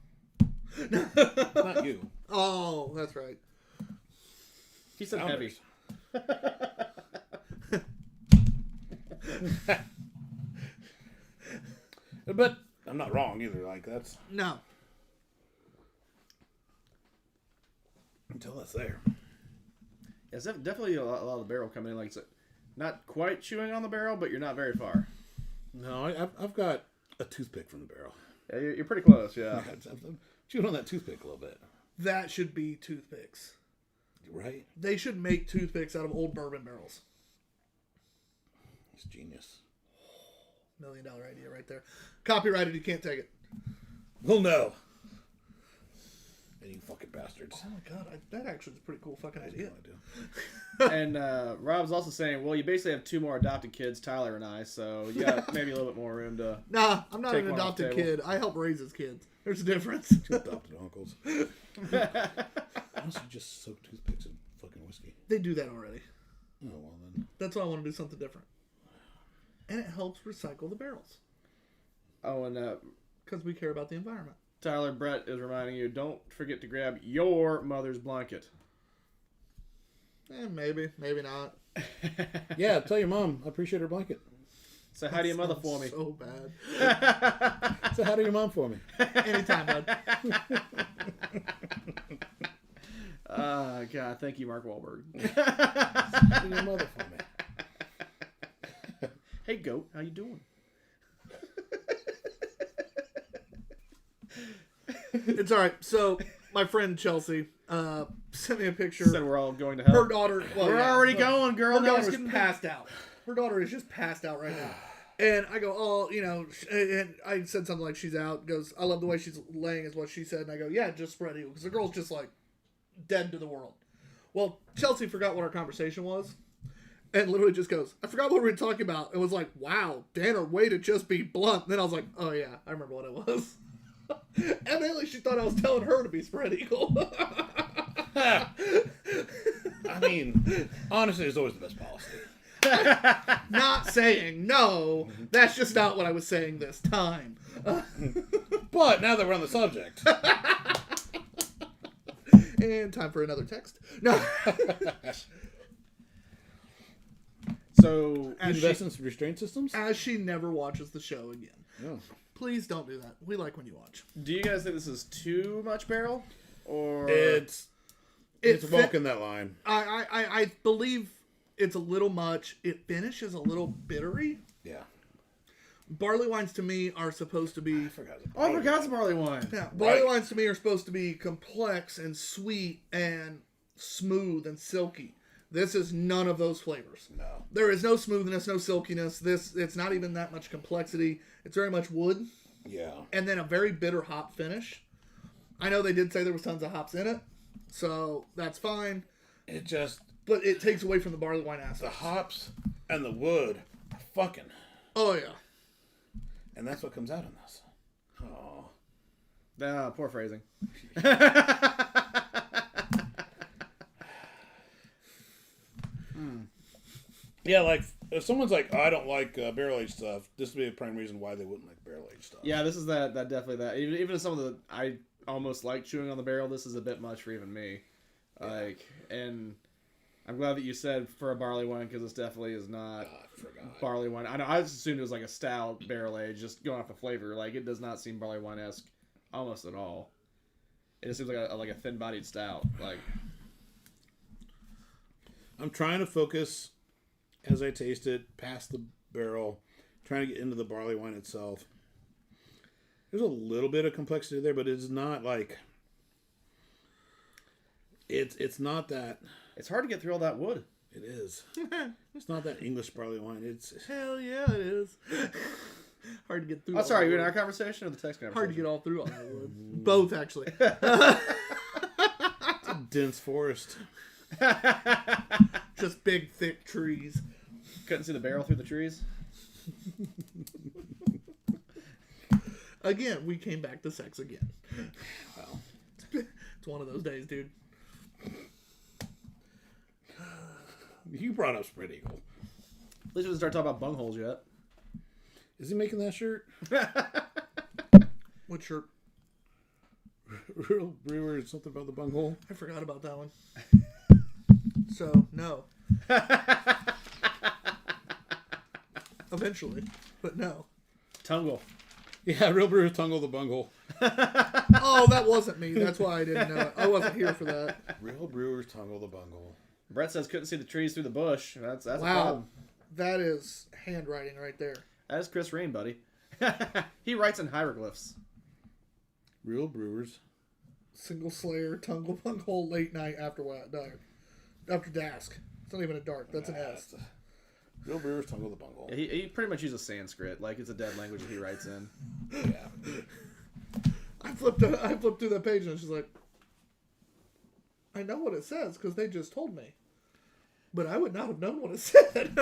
Not you. Oh, that's right. He said heavy. But I'm not wrong either. Like, that's No. until that's there. It's definitely a lot of the barrel coming in. Like, it's not quite chewing on the barrel, but you're not very far. No, I've got a toothpick from the barrel. Yeah, you're pretty close, yeah. I'm chewing on that toothpick a little bit. That should be toothpicks. Right? They should make toothpicks out of old bourbon barrels. It's genius. $1 million idea right there. Copyrighted, you can't take it. Well, no. And you fucking bastards. Oh my god, that actually is a pretty cool fucking idea. And Rob's also saying, well, you basically have two more adopted kids, Tyler and I, so you got maybe a little bit more room to... Nah, I'm not Take an one off the adopted table. kid. I help raise his kids. There's a difference. Two adopted uncles. Honestly, just soak toothpicks in fucking whiskey. They do that already. Oh, well then. That's why I want to do something different. And it helps recycle the barrels. Oh, and Because we care about the environment. Tyler, Brett is reminding you, don't forget to grab your mother's blanket. Maybe. Maybe not. Yeah, tell your mom I appreciate her blanket. Say hi to your mother for me. So bad. Say hi to your mom for me. Anytime, bud. God, thank you, Mark Wahlberg. Say your mother for me. Hey, goat, how you doing? It's all right. So, my friend Chelsea sent me a picture. Said we're all going to hell. Her daughter. Well, We're yeah, already but going, girl. Her Now it's daughter's getting passed out. Her daughter is just passed out right now. And I go, oh, you know, and I said something like she's out. Goes, I love the way she's laying, is what she said. And I go, yeah, just spread eagle. Because the girl's just like dead to the world. Well, Chelsea forgot what our conversation was. And literally just goes, I forgot what we were talking about. It was like, wow, Danner, way to just be blunt. And then I was like, oh, yeah, I remember what it was. Evidently, she thought I was telling her to be spread eagle. I mean, honesty is always the best policy. Not saying no. That's just not what I was saying this time. But now that we're on the subject, And time for another text. No. So, invest in some restraint systems. As she never watches the show again. Oh. Please don't do that. We like when you watch. do you guys think this is too much barrel? Or... It's It walking that line. I believe it's a little much. It finishes a little bittery. Yeah. Barley wines to me are supposed to be... I forgot. Oh, I forgot some barley wine. Yeah, barley wines to me are supposed to be complex and sweet and smooth and silky. This is none of those flavors. No. There is no smoothness, no silkiness. It's not even that much complexity. It's very much wood. Yeah. And then a very bitter hop finish. I know they did say there was tons of hops in it, so that's fine. It just But it takes away from the barley wine the aspect. hops and the wood are fucking. Oh yeah. And that's what comes out in this. Oh. Ah, poor phrasing. Yeah, like if someone's like, oh, I don't like barrel aged stuff, this would be a prime reason why they wouldn't like barrel aged stuff. Yeah, this is that definitely that. Even some of the I almost like chewing on the barrel. This is a bit much for even me. Like, and I'm glad that you said for a barley wine because this definitely is not I forgot. barley wine. I know I just assumed it was like a stout barrel aged, just going off the flavor. Like it does not seem barley wine esque almost at all. It just seems like a thin bodied stout. Like I'm trying to focus as I taste it past the barrel, trying to get into the barley wine itself. There's a little bit of complexity there, but it's not like it's not that. it's hard to get through all that wood. It is. It's not that English barley wine. It's Hell yeah, it is. Hard to get through. Oh, sorry, all you're that in our wood. conversation or the text conversation? Hard to get all through all that wood. Both actually. a dense forest. Just big, thick trees. Couldn't see the barrel through the trees. Again, we came back to sex again. Well, It's one of those days, dude. you brought up Spread Eagle. At least we didn't start talking about bungholes yet. Is he making that shirt? What shirt? Real Brewer, something about the bunghole. I forgot about that one. So, no. Eventually. But no. Tungle. Yeah, Real Brewer's Tungle the bunghole. Oh, that wasn't me. That's why I didn't know it. I wasn't here for that. Real Brewer's Tungle the bunghole. Brett says couldn't see the trees through the bush. That's a Wow. problem. That is handwriting right there. That's Chris Rain, buddy. He writes in hieroglyphs. Real Brewers. Single Slayer, Tungle Bunghole, Late Night, After dark. After Dusk. It's not even a dark. That's an S. Real Brewers Tungle the bunghole. Yeah, he pretty much uses Sanskrit. Like, it's a dead language that he writes in. Yeah. I flipped through that page and it's just like, I know what it says because they just told me. But I would not have known what it said.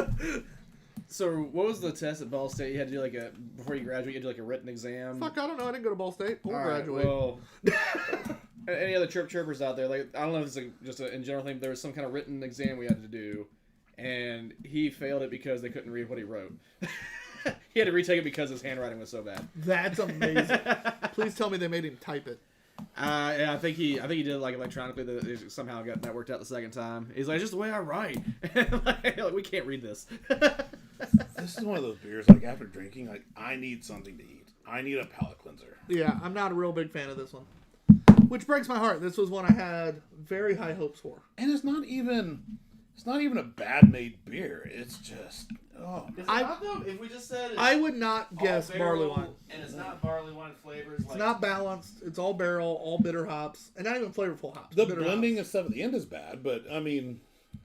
So, what was the test at Ball State? You had to do before you graduate, you had to do a written exam. Fuck, I don't know. I didn't go to Ball State or All right, graduate. well, any other chirpers out there? Like, I don't know if it's just a in general thing. There was some kind of written exam we had to do, and he failed it because they couldn't read what he wrote. He had to retake it because his handwriting was so bad. That's amazing. Please tell me they made him type it. Yeah, I think he did it electronically. That somehow got that worked out the second time. He's like, it's just the way I write. like, we can't read this. This is one of those beers, like, after drinking, like, I need something to eat. I need a palate cleanser. Yeah, I'm not a real big fan of this one. Which breaks my heart. This was one I had very high hopes for. And it's not even a bad made beer. It's just, oh. Is it not, though? If we just said I would not guess barley wine. and it's not barley wine flavors. It's not balanced. It's all barrel, all bitter hops, and not even flavorful hops. The bitter blending hops. and stuff at the end is bad, but, I mean.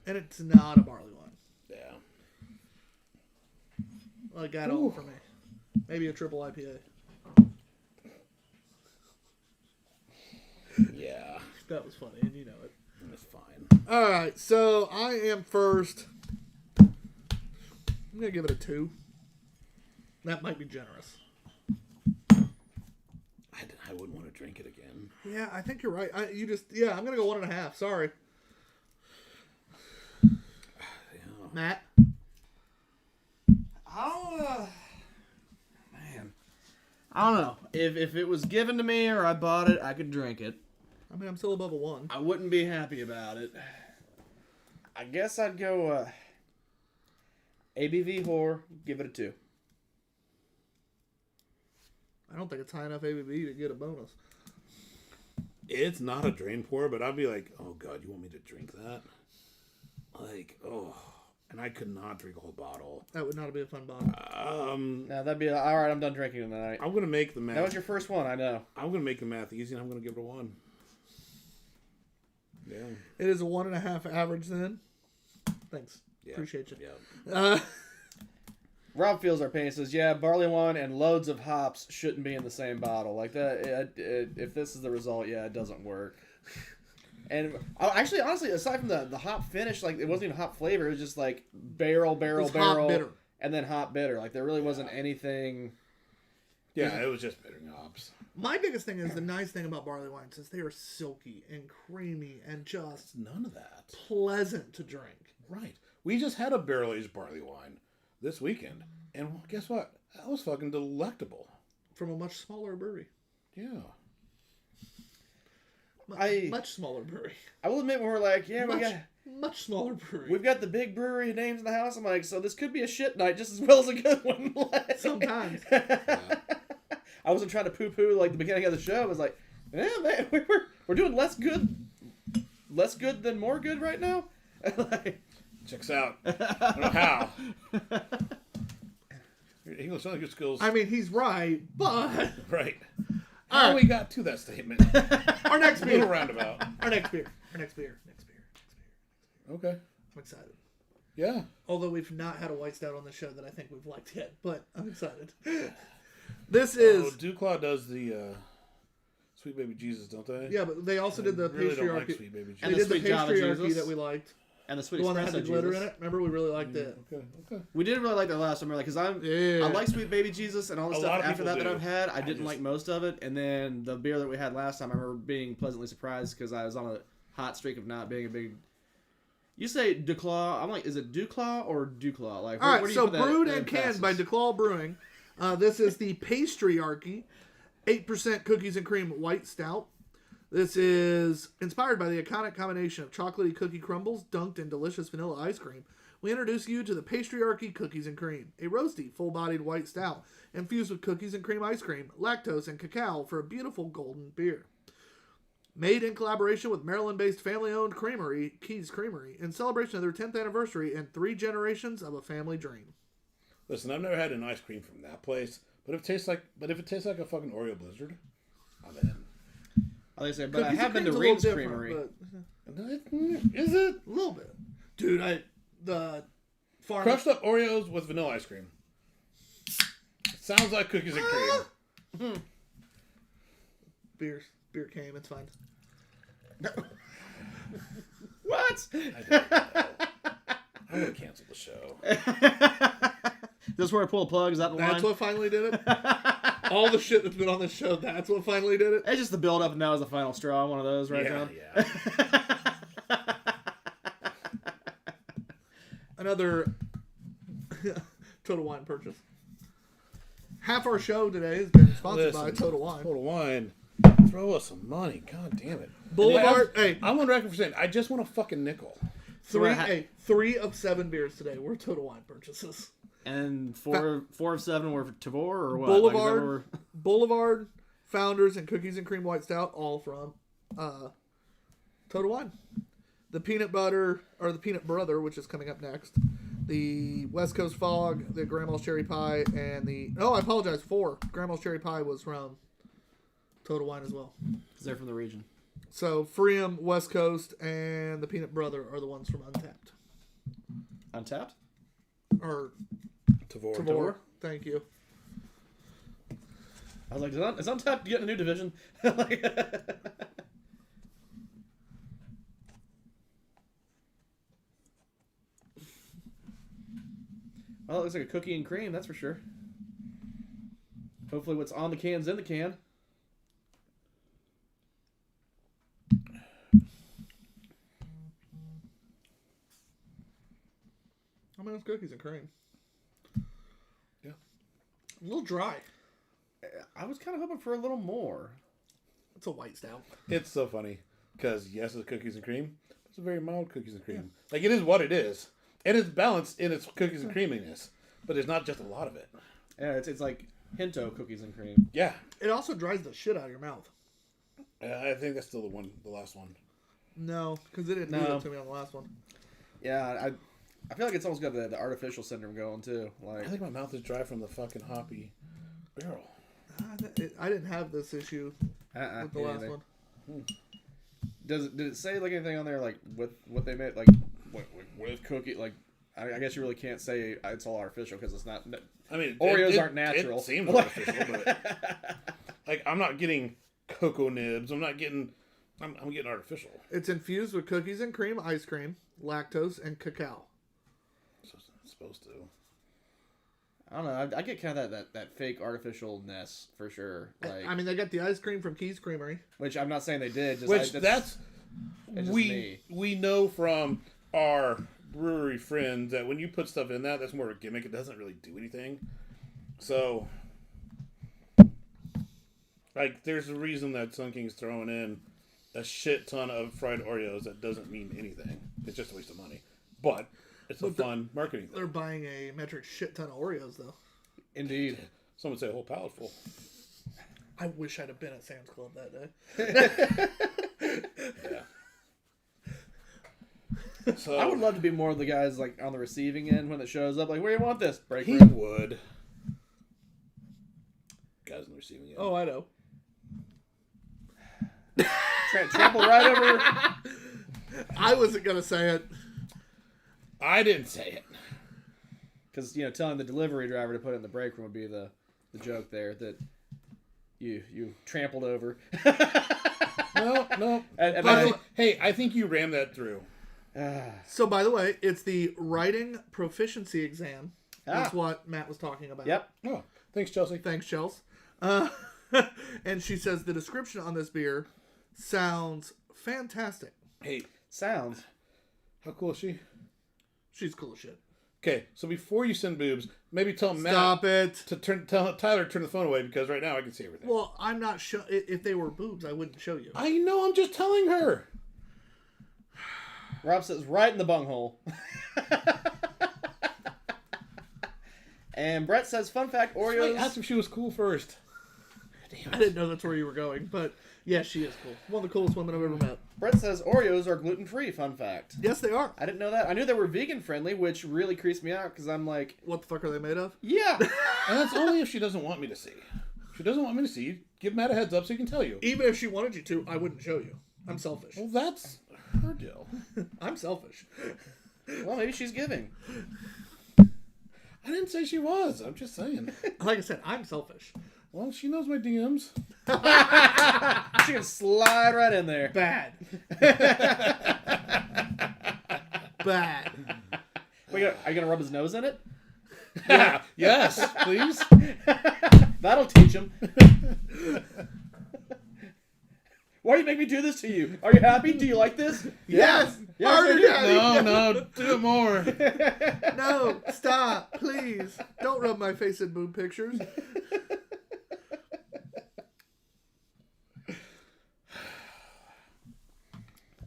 And it's not a barley wine. Yeah. Well, it got old for me. Maybe a triple IPA. Yeah. That was funny, and you know it. It's fine. All right, so I am first. I'm gonna give it a 2. That might be generous. I wouldn't want to drink it again. Yeah, I think you're right. I'm gonna go 1.5. Sorry, Yeah. Matt. Man, I don't know. If it was given to me or I bought it, I could drink it. I mean, I'm still above a 1. I wouldn't be happy about it. I guess I'd go ABV whore, give it a 2. I don't think it's high enough ABV to get a bonus. It's not a drain pour, but I'd be like, oh, God, you want me to drink that? Like, oh. And I could not drink a whole bottle. That would not be a fun bottle. Now that'd be all right. I'm done drinking tonight. I'm going to make the math. That was your first one, I know. I'm going to make the math easy, and I'm going to give it a 1. Yeah. It is a 1.5 average then. Thanks. Yeah. Appreciate you. Yeah. Rob feels our pain. Says, "Yeah, barley wine and loads of hops shouldn't be in the same bottle like that. If this is the result, yeah, it doesn't work." And actually, honestly, aside from the hop finish, like it wasn't even hop flavor. It was just like barrel, hop bitter. and then hop bitter. Like there really wasn't anything. Yeah, it was just bitter hops. My biggest thing is the nice thing about barley wines is they are silky and creamy and just None of that. pleasant to drink. Right. We just had a barrel-aged barley wine this weekend, and guess what? That was fucking delectable. From a much smaller brewery. Yeah. Much smaller brewery. I will admit, when we're like, yeah, Much smaller brewery. we've got the big brewery names in the house. I'm like, so this could be a shit night just as well as a good one. Like, Sometimes. I wasn't trying to poo-poo like the beginning of the show. I was like, yeah, man, we're doing less good than more good right now. Like, Checks out. I don't know how. English sounds like good skills. I mean, he's right, but Right. All How right. we got to that statement? our next A little beer. roundabout. Our next beer. Okay. I'm excited. Yeah. Although we've not had a white stout on the show that I think we've liked yet, but I'm excited. This is Oh, Duclaw does the Sweet Baby Jesus, don't they? yeah, but they also did the I really don't patriarchy. like Sweet Baby Jesus. They And did the the Sweet Java patriarchy Jesus. that we liked. and the sweet The one that had the espresso glitter Jesus. in it. Remember, we really liked it. Okay. We didn't really like that last one, because I like Sweet Baby Jesus and all the A stuff lot of after people that do. I've had. I I didn't just- like most of it, and then the beer that we had last time, I remember being pleasantly surprised because I was on a hot streak of not being a big. You say Duclaw. I'm like, is it Duclaw or Duclaw? Like, All where right, do you so put that brewed in and canned by emphasis? DeClaw Brewing. This is the Patriarchy 8% cookies and cream white stout. This is inspired by the iconic combination of chocolatey cookie crumbles dunked in delicious vanilla ice cream. We introduce you to the Patriarchy Cookies and Cream, a roasty, full-bodied white stout infused with cookies and cream ice cream, lactose, and cacao for a beautiful golden beer. Made in collaboration with Maryland-based family-owned creamery, Keys Creamery, in celebration of their 10th anniversary and 3 generations of a family dream. Listen, I've never had an ice cream from that place, but if it tastes like a fucking Oreo Blizzard, I'm in. I like to say, but I Cookies have and been to cream's a little Reed's different, Creamery. but Is it? a little bit. Dude, the farm... Crushed up Oreos with vanilla ice cream. It sounds like cookies and cream. Beer came, it's fine. What? I would have canceled the show. This is where I pull a plug. Is that the line? That's what finally did it? All the shit that's been on this show, that's what finally did it? It's just the build up, and now is the final straw. One of those, right, John? Yeah. Another Total Wine purchase. Half our show today has been sponsored by Listen, Total Wine. Total Wine. Throw us some money. God damn it. Boulevard, hey, I'm on record for saying I just want a fucking nickel. three of 7 beers today were Total Wine purchases. And four of 7 were Tavor or what? Boulevard, Founders, and Cookies and Cream White Stout, all from Total Wine. The Peanut Butter, or the Peanut Brother, which is coming up next. The West Coast Fog, the Grandma's Cherry Pie, and the... Oh, I apologize. 4. Grandma's Cherry Pie was from Total Wine as well. Because they're from the region. So, Freedom, West Coast, and the Peanut Brother are the ones from Untapped. Untapped? Or Tavor. Tavor. Thank you. I was like, is Untapped getting a new division? Like, well, it looks like a cookie and cream, that's for sure. Hopefully what's on the can's in the can. I mean, it's cookies and cream. Yeah. A little dry. I was kind of hoping for a little more. It's a white stout. It's so funny because yes, it's cookies and cream. But it's a very mild cookies and cream. Like it is what it is. It is balanced in its cookies and creaminess, but there's not just a lot of it. Yeah, it's like Hinto cookies and cream. Yeah, It also dries the shit out of your mouth. I think that's still the last one. No, because it didn't do No. that to me on the last one. Yeah, I feel like it's almost got the artificial syndrome going too. Like I think my mouth is dry from the fucking hoppy barrel. I didn't have this issue with the last anything. one. Did it say like anything on there like with what they made like with cookie like I guess you really can't say it's all artificial because it's not. I mean, Oreos aren't natural. It seems artificial, but like I'm not getting cocoa nibs. I'm not getting I'm getting artificial. It's infused with cookies and cream, ice cream, lactose, and cacao. So it's supposed to. I don't know. I get kind of that fake artificialness for sure. Like, I mean, they got the ice cream from Keys Creamery. which I'm not saying they did. Just, Which it's just we know from our brewery friends that when you put stuff in that's more of a gimmick. It doesn't really do anything. So, like, there's a reason that Sun King's throwing in a shit ton of fried Oreos that doesn't mean anything. It's just a waste of money. But it's a fun marketing thing. They're buying a metric shit ton of Oreos, though. Indeed. Some would say a whole pallet full. I wish I'd have been at Sam's Club that day. Yeah. So I would love to be more of the guys like on the receiving end when it shows up. Like, where do you want this? Break he room. would. Guys on the receiving end. Oh, I know. Trample right over. I wasn't going to say it. I didn't say it. Because, telling the delivery driver to put it in the break room would be the joke there that you trampled over. No. And I think you rammed that through. So, by the way, it's the writing proficiency exam. That's Ah. what Matt was talking about. Yep. Oh, thanks, Chelsea. Thanks, Chels. And she says the description on this beer sounds fantastic. Hey, Sounds. how cool is she? She's cool as shit. Okay, so before you send boobs, maybe tell Matt Stop it. to tell Tyler to turn the phone away because right now I can see everything. Well, I'm not sure. If they were boobs, I wouldn't show you. I know, I'm just telling her. Rob says right in the bunghole. And Brett says, fun fact, Oreos. I asked if she was cool first. I didn't know that's where you were going, but yeah, she is cool. One of the coolest women I've ever met. Brett says Oreos are gluten-free, fun fact. Yes, they are. I didn't know that. I knew they were vegan-friendly, which really creeps me out because I'm like, What the fuck are they made of? yeah. And that's only if she doesn't want me to see. If she doesn't want me to see, give Matt a heads up so he can tell you. Even if she wanted you to, I wouldn't show you. I'm selfish. Well, that's her deal. I'm selfish. Well, maybe she's giving. I didn't say she was. I'm just saying. Like I said, I'm selfish. Well, she knows my DMs. She can slide right in there. Bad. Bad. Are you going to rub his nose in it? Yeah. Yes, please. That'll teach him. Why do you make me do this to you? Are you happy? Do you like this? Yes. Yeah, Harder, sure do. Daddy. No, do it more. No, stop, please. Don't rub my face in boob pictures.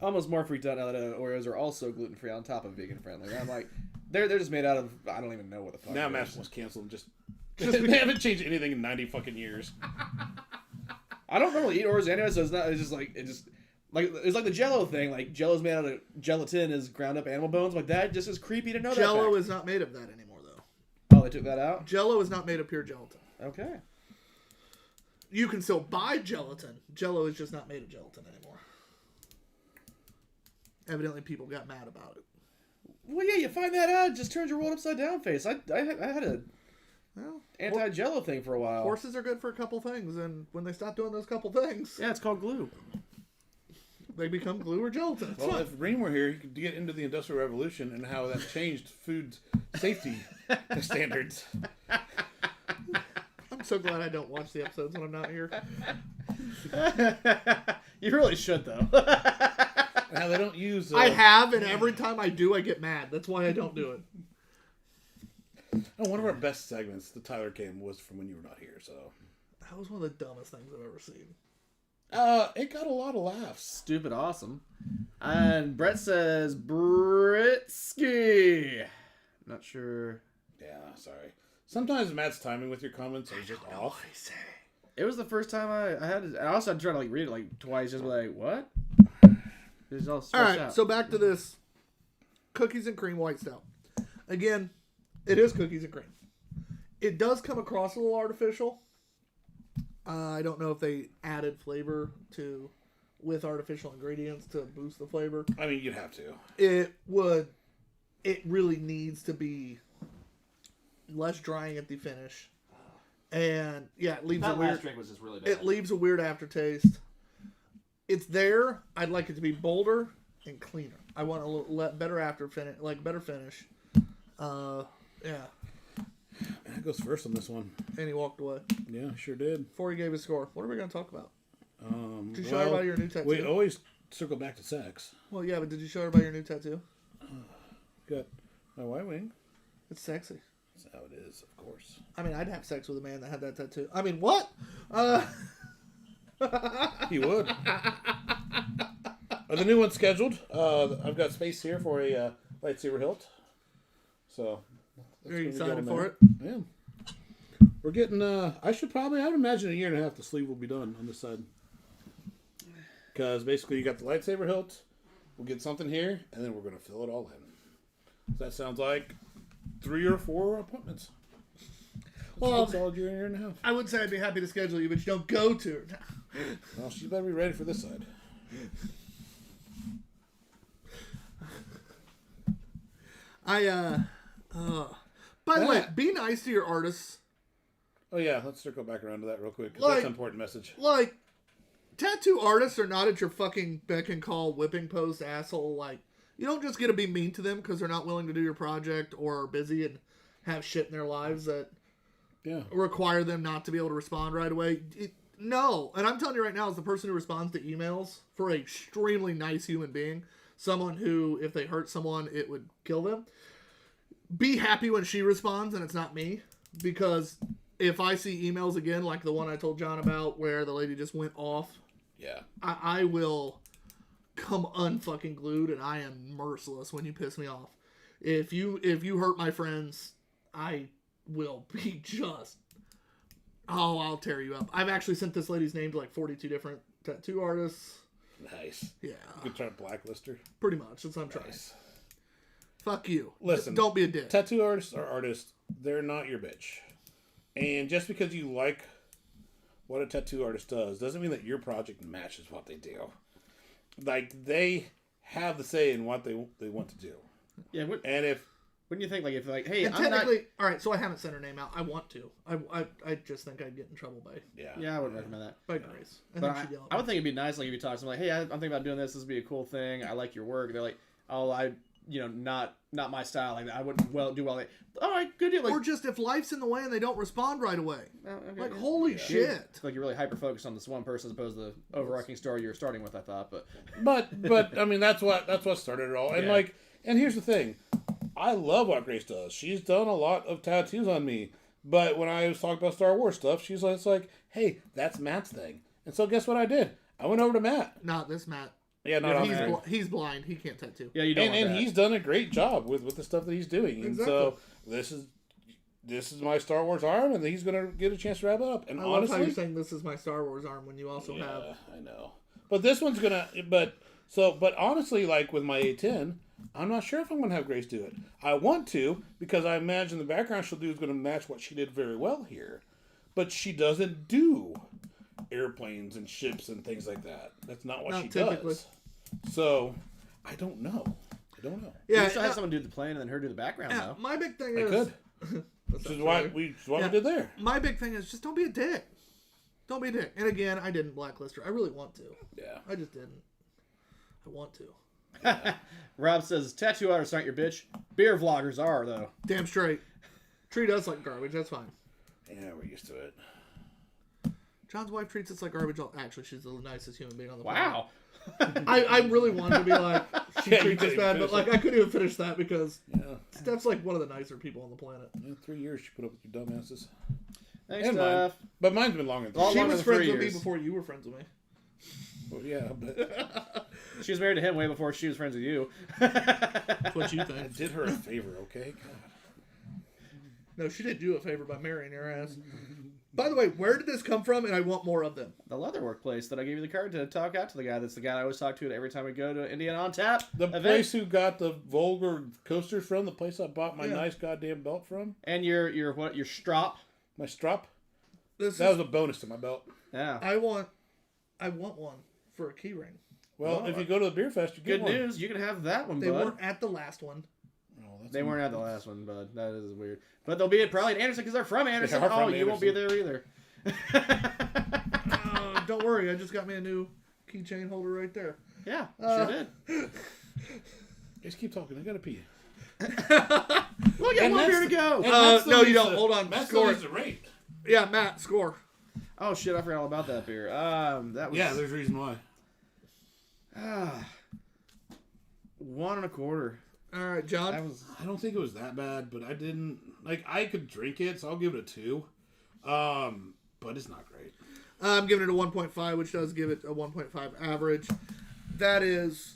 Almost more freaked out now that Oreos are also gluten-free on top of vegan-friendly. I'm like, they're just made out of, I don't even know what the fuck Now it Matt is. wants to cancel them. They haven't changed anything in 90 fucking years. I don't normally eat Oreos anyway, so it's like the Jello thing. Like Jello's made out of gelatin is ground up animal bones. Like that just is creepy to know. Jello that fact. is not made of that anymore, though. Oh, they took that out. Jello is not made of pure gelatin. Okay. You can still buy gelatin. Jello is just not made of gelatin anymore. Evidently, people got mad about it. Well, yeah, you find that out, it just turns your world upside down face. I had a Well, anti-Jello thing for a while. horses are good for a couple things, and when they stop doing those couple things, Yeah, it's called glue. they become glue or gelatin. It's Well, fine. if Reem were here, he could get into the Industrial Revolution and how that changed food safety standards. I'm so glad I don't watch the episodes when I'm not here. You really should, though. And how they don't use... I have, and every time I do, I get mad. That's why I don't do it. Oh, one of our best segments, the Tyler came, was from when you were not here, so... That was one of the dumbest things I've ever seen. It got a lot of laughs. Stupid awesome. And Brett says Britsky. Not sure. Yeah, sorry. Sometimes Matt's timing with your comments are just off. It was the first time I had it. I also had to try to read it twice, just be like, what? It's all All stretched right, out. so back to this cookies and cream white stout. Again, it is cookies and cream. It does come across a little artificial. I don't know if they added flavor with artificial ingredients to boost the flavor. I mean, you'd have to. It really needs to be less drying at the finish. And yeah, it leaves a weird drink was just really bad. it leaves a weird aftertaste. it's there. I'd like it to be bolder and cleaner. I want a little better after finish, like better finish. Yeah. That goes first on this one. And he walked away Yeah, sure did. before he gave his score. What are we going to talk about? Did you show Well, everybody your new tattoo? we always circle back to sex. Well, yeah, but did you show everybody your new tattoo? Got my white wing. It's sexy. That's how it is, of course. I mean, I'd have sex with a man that had that tattoo. I mean, what? He would. Are the new ones scheduled? I've got space here for a lightsaber hilt. So. Are you excited for it? I am. We're getting, I would imagine a year and a half the sleeve will be done on this side. Because basically you got the lightsaber hilt, we'll get something here, and then we're going to fill it all in. So that sounds like 3 or 4 appointments. Well, Solid year and a half. I would say I'd be happy to schedule you, but you don't go to her. Well, she better be ready for this side. By the way, be nice to your artists. Oh yeah, let's circle back around to that real quick. 'Cause Like- that's an important message. Like, tattoo artists are not at your fucking beck and call, whipping post asshole. Like, you don't just get to be mean to them because they're not willing to do your project or are busy and have shit in their lives that Yeah. require them not to be able to respond right away. No. And I'm telling you right now, as the person who responds to emails for an extremely nice human being, someone who, if they hurt someone, it would kill them. Be happy when she responds and it's not me. Because if I see emails again, like the one I told John about where the lady just went off, Yeah. I will come unfucking glued, and I am merciless when you piss me off. If you hurt my friends, I will be just... Oh, I'll tear you up. I've actually sent this lady's name to like 42 different tattoo artists. Nice. Yeah, You could try to blacklist her. pretty much. That's what I'm trying. Nice. Fuck you. Listen, Don't be a dick. Tattoo artists are artists. They're not your bitch. And just because you like what a tattoo artist doesn't mean that your project matches what they do. Like, they have the say in what they want to do. Yeah, And if... wouldn't you think, like, if, like, hey, And I'm not... technically, all right, so I haven't sent her name out. I want to. I just think I'd get in trouble Yeah. Yeah, I wouldn't recommend that. by Grace. And But then she'd yell at I me. would think it'd be nice, like, if you talk to someone, like, hey, I'm thinking about doing this. This would be a cool thing. I like your work. They're like, oh, not my style. Like, I wouldn't do well. Like, all right, good deal. Like, Or just if life's in the way and they don't respond right away. oh, okay, Like, yeah. holy shit. Like, you're really hyper focused on this one person as opposed to the overarching story you were starting with. I thought, but But I mean, that's what started it all. And Yeah. and here's the thing. I love what Grace does. She's done a lot of tattoos on me. But when I was talking about Star Wars stuff, she's like, hey, that's Matt's thing. And so guess what I did? I went over to Matt. Not this Matt. Yeah, not on He's, there. he's blind. He can't tattoo. yeah, you don't. And want that. he's done a great job with the stuff that he's doing. And so Exactly. this is my Star Wars arm, and he's gonna get a chance to wrap it up. And I love how honestly, you're saying this is my Star Wars arm when you also have... I know. But this one's gonna. But honestly, like with my A10, I'm not sure if I'm gonna have Grace do it. I want to because I imagine the background she'll do is gonna match what she did very well here. But she doesn't do airplanes and ships and things like that. That's not what Not she typically. does. So I don't know. You Yeah, still have someone do the plane and then her do the background, yeah, though. my big thing I is... could. That's Which is not why true. we Yeah. did there. My big thing is just don't be a dick. Don't be a dick. And again, I didn't blacklist her. I really want to. Yeah. I just didn't. I want to. Rob says, tattoo artists aren't your bitch. Beer vloggers are, though. Damn straight. Treat us like garbage. That's fine. Yeah, we're used to it. John's wife treats us like garbage. Actually, she's the nicest human being on the planet. Wow. I really wanted to be like, she Yeah, you treats us couldn't bad, finish but like I couldn't even finish that because Yeah. Steph's like one of the nicer people on the planet. In 3 years, she put up with your dumbasses. Thanks, And mine. Steph. But mine's been longer than All She longer was than 3 friends with me years. before you were friends with me. Well, yeah, but She was married to him way before she was friends with you. That's what you I think. did her a favor, okay? God. No, she did you a favor by marrying your ass. By the way, where did this come from? And I want more of them. The leather workplace that I gave you the card to talk out to the guy. That's the guy I always talk to every time we go to Indiana on Tap. The event. place who got the vulgar coasters from, the place I bought my Yeah. nice goddamn belt from, And your what? Your strop. my strap, This that is, was a bonus to my belt. Yeah. I want one for a key ring. Well, Oh, if you go to the beer fest, you get Good one. news. You can have that one, They bud. weren't at the last one. Oh, that's They weren't at the last one, but that is weird. But they'll be at probably at Anderson because they're from Anderson. They are from You won't be Anderson. there either. Don't worry, I just got me a new keychain holder right there. Yeah, sure did. Just keep talking. I gotta pee. Look at one beer to go. No, you don't. Hold on. Matt Score. still needs to rate. Yeah, Matt, score. Oh shit, I forgot all about that beer. That was Yeah, there's a reason why. 1 1/4. All right, John. I don't think it was that bad, but I didn't I could drink it, so I'll give it a 2. But it's not great. I'm giving it a 1.5, which does give it a 1.5 average. That is...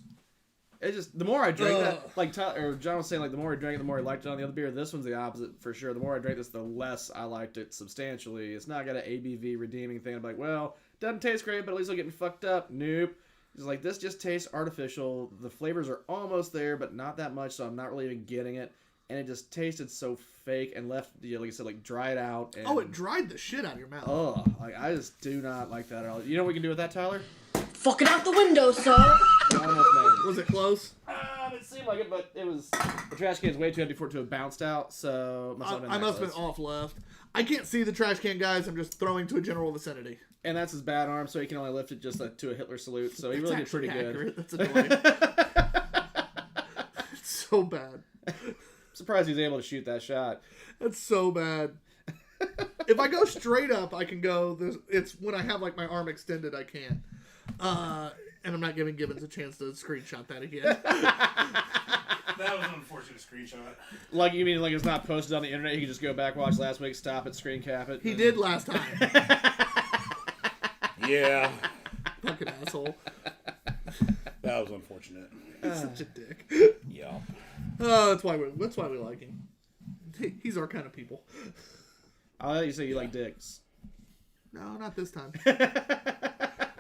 It just, the more I drank that, like Tyler, or John was saying, like the more I drank it, the more I liked it on the other beer. This one's the opposite for sure. The more I drank this, the less I liked it substantially. It's not got an ABV redeeming thing. I'm like, well, doesn't taste great, but at least I'm getting fucked up. Nope. It's like, this just tastes artificial. The flavors are almost there, but not that much, so I'm not really even getting it. And it just tasted so fake and left, you know, like I said, like dried out. And, Oh, it dried the shit out of your mouth. ugh, like I just do not like that at all. You know what we can do with that, Tyler? Fuck it out the window, sir. Almost made it. Was it close? It seemed like it, but it was, the trash can's way too empty for it to have bounced out, so it must not have been I that must have been close. off left. I can't see the trash can, guys. I'm just throwing to a general vicinity. And that's his bad arm, so he can only lift it just to a Hitler salute, so he That's really did pretty actually good. accurate. That's annoying. It's so bad. Surprised he was able to shoot that shot. That's so bad. If I go straight up, I can go. It's when I have like my arm extended, I can't. And I'm not giving Gibbons a chance to screenshot that again. That was an unfortunate screenshot. Like, you mean like it's not posted on the internet, he can just go back, watch last week, stop it, screen cap it? He did last time. Yeah. Fucking asshole. That was unfortunate. He's such a dick. Yeah. That's why we like him. He's our kind of people. I'll let you say you like dicks. No, not this time.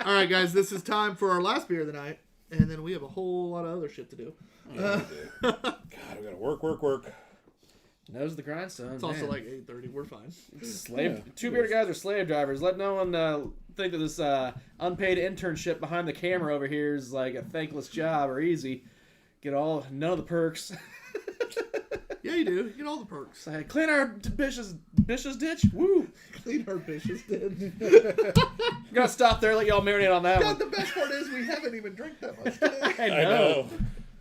All right, guys, this is time for our last beer of the night, and then we have a whole lot of other shit to do. Yeah, we do. God, we gotta work. Nose of the grindstone. It's also like 8:30. We're fine. Two bearded guys are slave drivers. Let no one think that this unpaid internship behind the camera over here is like a thankless job or easy. None of the perks. Yeah, you do. You get all the perks. Clean our bitch's ditch. Woo! Clean our bitches did. I'm gonna stop there. Let y'all marinate on that God, one. the best part is we haven't even drank that much today. I know.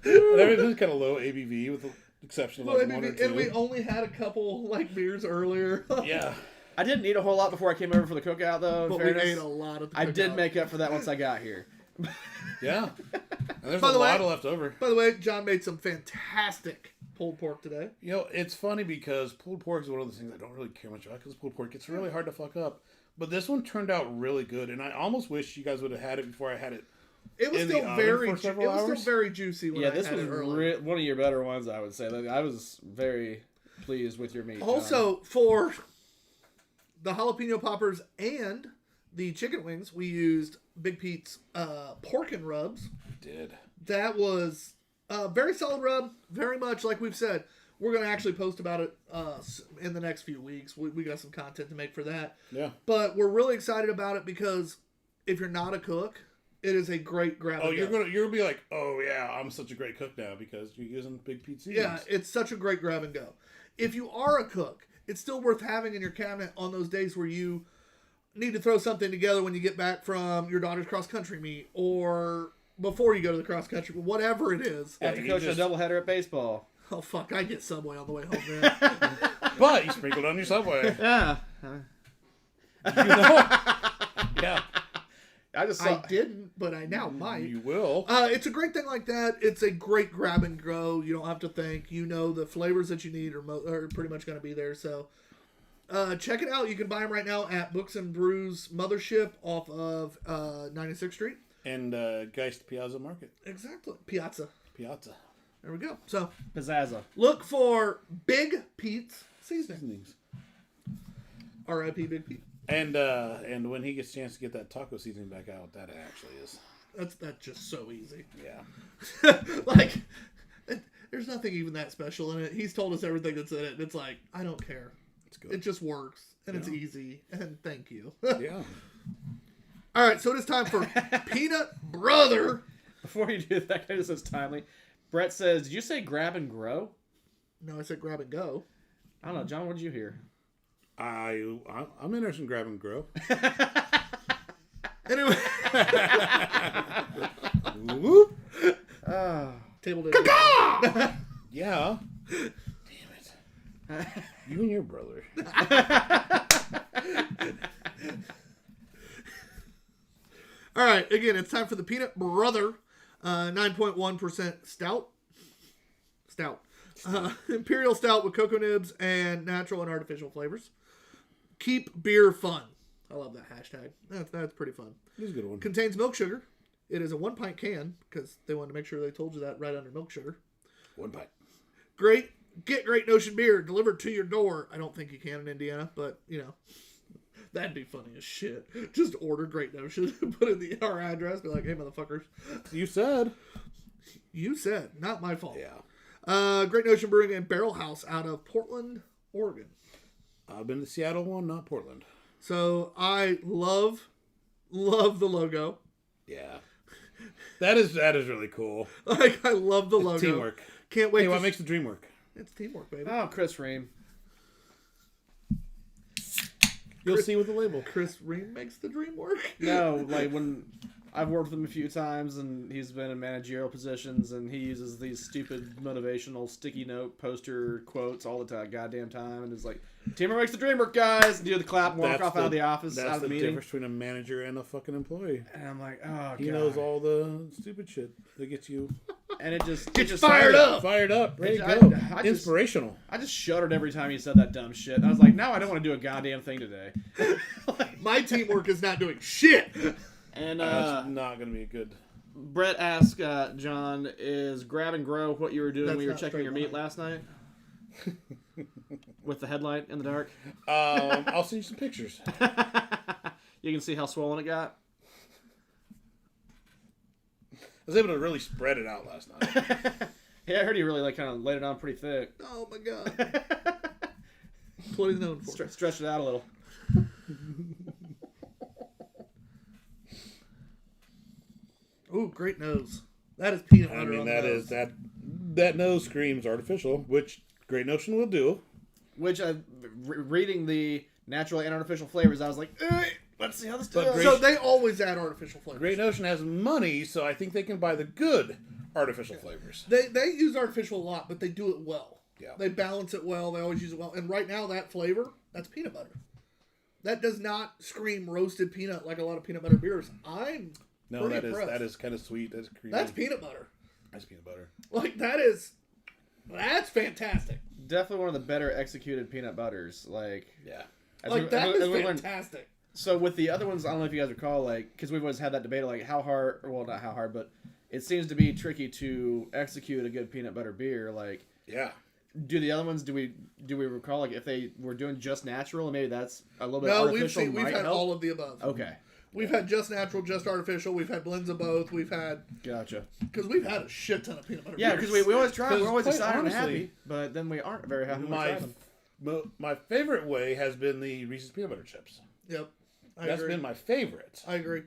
And everything's kind of low ABV with the exception of Well, like 1 or 2. and we only had a couple like beers earlier. Yeah. I didn't eat a whole lot before I came over for the cookout, though. In But fairness. we ate a lot of the I did cookout. make up for that once I got here. Yeah. And there's By a the way- lot left over. By the way, John made some fantastic pulled pork today. You know, it's funny because pulled pork is one of those things I don't really care much about because pulled pork gets really hard to fuck up. But this one turned out really good, and I almost wish you guys would have had it before I had it. It was In the still oven very, for it several was hours? still very juicy when Yeah, I this had was it earlier. one of your better ones, I would say. I was very pleased with your meat. John. Also, for the jalapeno poppers and the chicken wings, we used Big Pete's pork and rubs. Did. That was a very solid rub. Very much like we've said. We're going to actually post about it in the next few weeks. We got some content to make for that. Yeah. But we're really excited about it because if you're not a cook, it is a great grab. Oh, and you're go. gonna be like, oh yeah, I'm such a great cook now because you're using Big Pete seasonings. Yeah, it's such a great grab and go. If you are a cook, it's still worth having in your cabinet on those days where you need to throw something together when you get back from your daughter's cross country meet or before you go to the cross country, whatever it is. After you coaching just- a doubleheader at baseball. Oh fuck, I get Subway on the way home, man. But you sprinkled on your Subway. Yeah. Yeah. I just saw. I didn't, but I now might. You will. It's a great thing like that. It's a great grab and go. You don't have to think. You know the flavors that you need are pretty much going to be there. So check it out. You can buy them right now at Books and Brews Mothership off of 96th Street. And Geist Piazza Market. Exactly. Piazza. There we go. So Pizzazza. look for Big Pete's seasoning. Seasonings. R.I.P. Big Pete. And when he gets a chance to get that taco seasoning back out, that actually is. That's just so easy. Yeah. Like, there's nothing even that special in it. He's told us everything that's in it, and it's like, I don't care. It's good. It just works, and it's Yeah. easy, and thank you. Yeah. All right, so it is time for Peanut Brother. Before you do that, this is timely. Brett says, "Did you say grab and grow?" No, I said grab and go. I don't know, John. What did you hear? I'm interested in grab and grow. Anyway, Whoop. table did. Yeah. Damn it. You and your brother. All right, again, it's time for the Peanut Brother 9.1% stout. Imperial stout with cocoa nibs and natural and artificial flavors. Keep beer fun. I love that hashtag. That's pretty fun. This is a good one. Contains milk sugar. It is a 1 pint can because they wanted to make sure they told you that right under milk sugar. 1 pint. Get Great Notion beer delivered to your door. I don't think you can in Indiana, but you know. That'd be funny as shit. Just order Great Notion, put in our address, be like, hey, motherfuckers. You said. You said. Not my fault. Yeah. Great Notion Brewing and Barrel House out of Portland, Oregon. I've been to the Seattle one, not Portland. So I love the logo. Yeah. That is really cool. Like, I love the logo. Teamwork. Can't wait. Hey, what makes the dream work? It's teamwork, baby. Oh, Chris Ream. You'll see with the label. Chris Ream makes the dream work. No, like when I've worked with him a few times and he's been in managerial positions and he uses these stupid motivational sticky note poster quotes all the goddamn time and is like, teamwork makes the dream work, guys, and do the clap and walk off out of the office, out of the That's the meeting. difference between a manager and a fucking employee. And I'm like, oh, God. He knows all the stupid shit that gets you And it just fired up. fired up, ready to I go. just- Inspirational. I just shuddered every time he said that dumb shit. And I was like, now I don't want to do a goddamn thing today. My teamwork is not doing shit. And That's not going to be a good. Brett asked John, is Grab and Grow what you were doing That's when you were not checking your straight meat last night? With the headlight in the dark? I'll send you some pictures. You can see how swollen it got? I was able to really spread it out last night. Yeah, I heard he really kind of laid it on pretty thick. Oh, my God. That's what he's known for. Stretched it out a little. Ooh, great nose. That is peanut butter. I mean, on the that nose. is that nose screams artificial, which Great Notion will do. Which, reading the natural and artificial flavors, I was like, let's see how this does. So they always add artificial flavors. Great Notion has money, so I think they can buy the good artificial flavors. They use artificial a lot, but they do it well. Yeah. They balance it well. They always use it well. And right now, that flavor, that's peanut butter. That does not scream roasted peanut like a lot of peanut butter beers. No, pretty that impressed. is kind of sweet. That's creamy. That's peanut butter. That's peanut butter. Like, that's fantastic. Definitely one of the better executed peanut butters. Like, Yeah. as Like, we- that as is we learned- fantastic. So with the other ones, I don't know if you guys recall, like, because we've always had that debate of, like, how hard, or, well, not how hard, but it seems to be tricky to execute a good peanut butter beer. Like, Yeah. do the other ones, do we recall, like, if they were doing just natural, and maybe that's a little bit No, artificial we've might had help? all of the above. Okay, We've had just natural, just artificial. We've had blends of both. We've had, gotcha. because we've had a shit ton of peanut butter Yeah, beers. because we always try, 'Cause we're always quite excited and honestly, happy, but then we aren't very happy when we try them. My favorite way has been the Reese's peanut butter chips. Yep. That's been my favorite. I agree.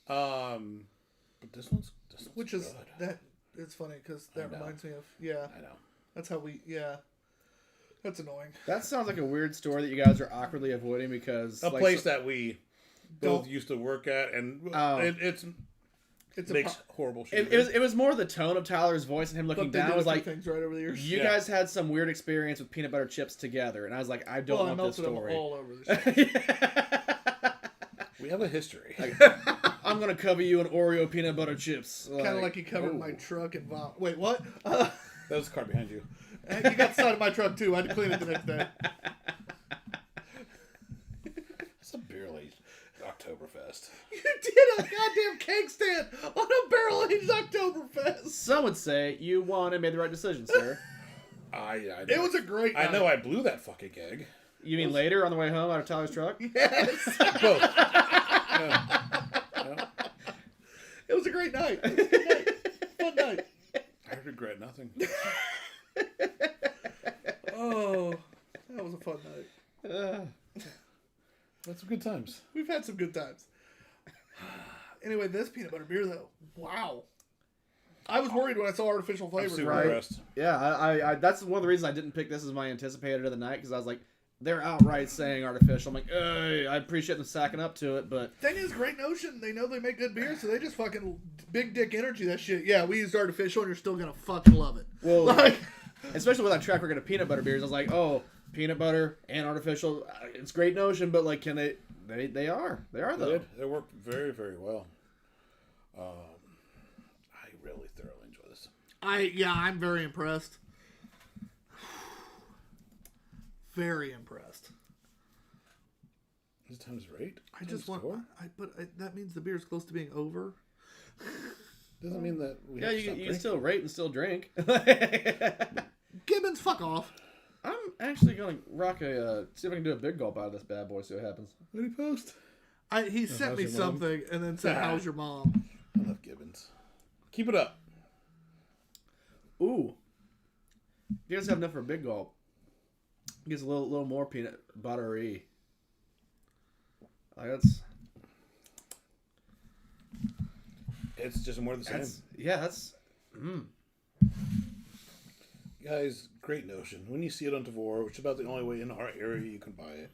But this one's Which is, good. it's funny because that know. reminds me of, I know. that's how that's annoying. That sounds like a weird store that you guys are awkwardly avoiding because A like, place that we both Don't- used to work at, and Oh. It's a makes horrible shit. it was more the tone of Tyler's voice and him looking but they down. did It was a few like, things right over the years. you Yeah. guys had some weird experience with peanut butter chips together, and I was like, I don't Well, I want this melted them story. all over the shit. We have a history. I'm gonna cover you in Oreo peanut butter chips. Kind of like he covered oh. my truck and vomit. Wait, what? That was the car behind you. You got the side of my truck too. I had to clean it the next day. It's a barrel-aged Oktoberfest. You did a goddamn cake stand on a barrel-aged Oktoberfest. Some would say you won and made the right decision, sir. I It was a great night. I know I blew that fucking egg. You mean later on the way home out of Tyler's truck? Yes. Both. It was a great night. It was a good night. Fun night. I regret nothing. Oh, that was a fun night. That's some good times. We've had some good times. Anyway, this peanut butter beer, though, wow. I was worried when I saw artificial I'm flavors. super Right. impressed. Yeah, I that's one of the reasons I didn't pick this as my anticipated of the night because I was like, they're outright saying artificial. I'm like, hey, I appreciate them sacking up to it, but Thing is, Great Notion, they know they make good beer, so they just fucking big dick energy that shit. Yeah, we used artificial, and you're still gonna fucking love it. well, Like, especially with that track record of peanut butter beers, I was like, oh, peanut butter and artificial, it's Great Notion, but like, can they are though. They worked very, very well. I really thoroughly enjoy this. I'm very impressed. Very impressed. This time's right. I just want, that means the beer's close to being over. Doesn't mean that we Yeah, have to you stop can drinking. still rate and still drink. Gibbons, fuck off. I'm actually gonna rock see if I can do a big gulp out of this bad boy. See what happens. What did he post? He sent how's me your mom? something and then said, "How's your mom?" I love Gibbons. Keep it up. Ooh, you guys have enough for a big gulp. Gets a little more peanut buttery. Like that's It's just more of the same. that's. Guys, Great Notion. When you see it on Tavor, which is about the only way in our area you can buy it,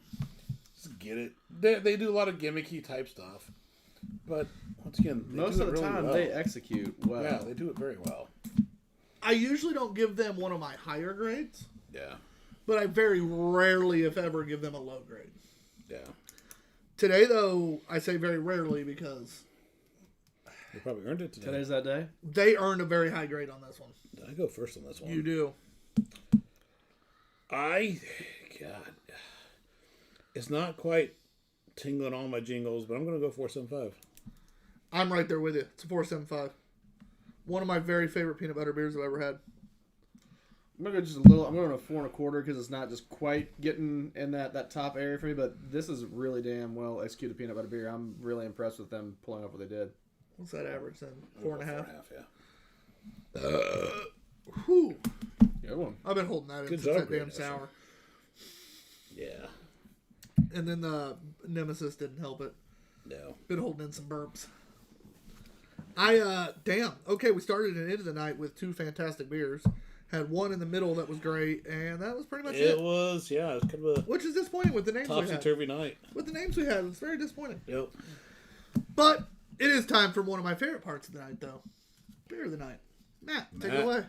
just get it. They do a lot of gimmicky type stuff, but once again, they Most do of it the really time well. they execute well. Yeah, they do it very well. I usually don't give them one of my higher grades, Yeah, but I very rarely, if ever, give them a low grade. yeah. Today, though, I say very rarely because They probably earned it today. Today's that day. they earned a very high grade on this one. Did I go first on this one? You do. God, it's not quite tingling all my jingles, but I'm going to go 475. I'm right there with you. It's a 4.75. One of my very favorite peanut butter beers I've ever had. I'm gonna go just a little. I'm going to 4 1/4 because it's not just quite getting in that top area for me. But this is really damn well executed peanut butter beer. I'm really impressed with them pulling off what they did. What's that average then? I'm gonna 4.5. go 4.5, yeah. Whew. Good one. I've been holding that in Good since job, that damn Great sour. Yeah. And then the Nemesis didn't help it. No. Been holding in some burps. Damn. Okay, we started and ended the night with two fantastic beers. Had one in the middle that was great, and that was pretty much it. It was kind of a Which is disappointing with the names we had. topsy-turvy night. With the names we had, it's very disappointing. Yep. But it is time for one of my favorite parts of the night, though. Beer of the night. Matt, take it Matt. away.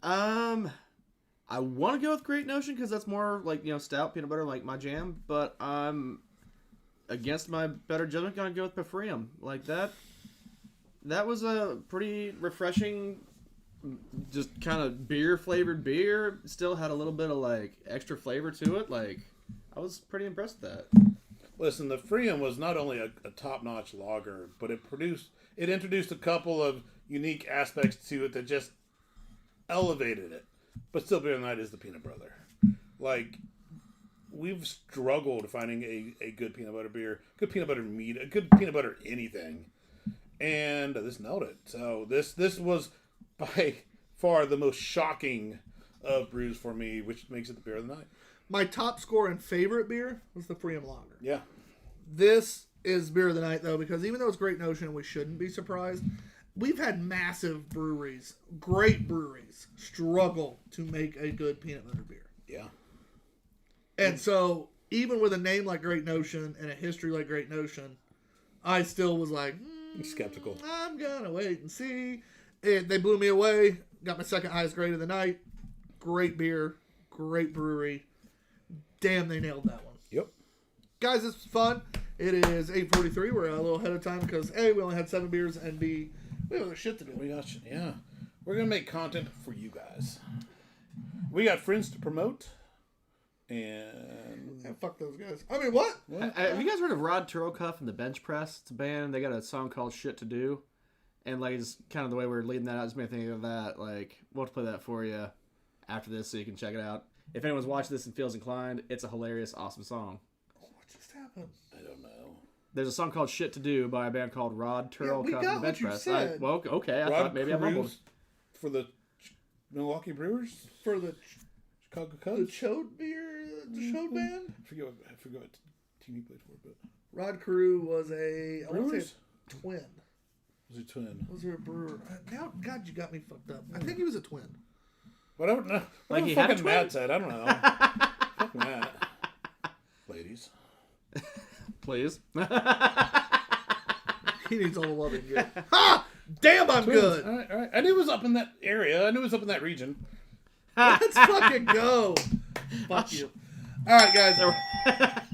I want to go with Great Notion because that's more like stout peanut butter, like my jam. But I'm against my better judgment. Gonna go with Pefrium. Like that. That was a pretty refreshing, just kind of beer flavored beer. Still had a little bit of like extra flavor to it. Like I was pretty impressed with that. Listen, the Freedom was not only a top-notch lager, but it introduced a couple of unique aspects to it that just elevated it. But still, Beer of the Night is the peanut brother. Like, we've struggled finding a good peanut butter beer, good peanut butter meat, a good peanut butter anything, and this nailed it. So this was by far the most shocking of brews for me, which makes it the Beer of the Night. My top score and favorite beer was the Freedom Lager. Yeah. This is Beer of the Night, though, because even though it's Great Notion and we shouldn't be surprised, we've had massive breweries, great breweries, struggle to make a good peanut butter beer. Yeah. And so, even with a name like Great Notion and a history like Great Notion, I still was like, Skeptical. I'm going to wait and see. They blew me away. Got my second highest grade of the night. Great beer. Great brewery. Damn, they nailed that one. Yep. Guys, this was fun. It is 8:43. We're a little ahead of time because A, we only had 7 beers, and B, we have other shit to do. Yeah. We're going to make content for you guys. We got friends to promote. And Yeah, fuck those guys. I mean, what? Have you guys heard of Rod Turlcuff and the Bench Press? It's a band. They got a song called "Shit to Do," and like it's kind of the way we're leading that out. Just made me think of that. Like we'll have to play that for you after this, so you can check it out. If anyone's watching this and feels inclined, it's a hilarious, awesome song. What just happened? I don't know. There's a song called "Shit to Do" by a band called Rod Turlcuff we got and the Bench what you Press. said. Well, okay, I Rod thought maybe I mumbled. Cruz for the Milwaukee Brewers, For the Chicago the Cubs. Chode beer, the Chode band? I forget what team he played for, but Rod Carew was I want to Brewers? say a twin. was he twin? Was there a brewer? Now, God, you got me fucked up. I think he was a twin. But I don't know. Like What he the had a fucking twin? Matt said. I don't know. that. Ladies. Please. He needs all the love he can get. Ha! Damn, I'm good. All right. I knew it was up in that area. I knew it was up in that region. Let's fucking go. Fuck you. All right, guys.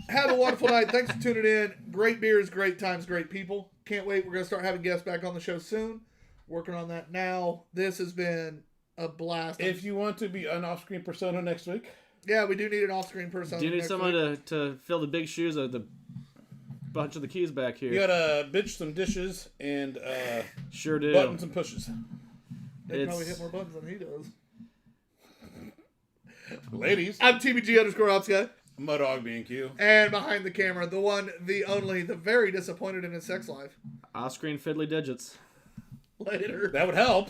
Have a wonderful night. Thanks for tuning in. Great beers, great times, great people. Can't wait. We're going to start having guests back on the show soon. Working on that now. This has been a blast. If you want to be an off-screen persona next week. Yeah, we do need an off-screen person. Do you need someone to fill the big shoes of the bunch of the keys back here? You gotta bitch some dishes and Sure do. button some pushes. They probably hit more buttons than he does. Ladies. I'm TBG_Ops Mudog B&Q. And behind the camera, the one, the only, the very disappointed in his sex life. Off-screen fiddly digits. Later. That would help.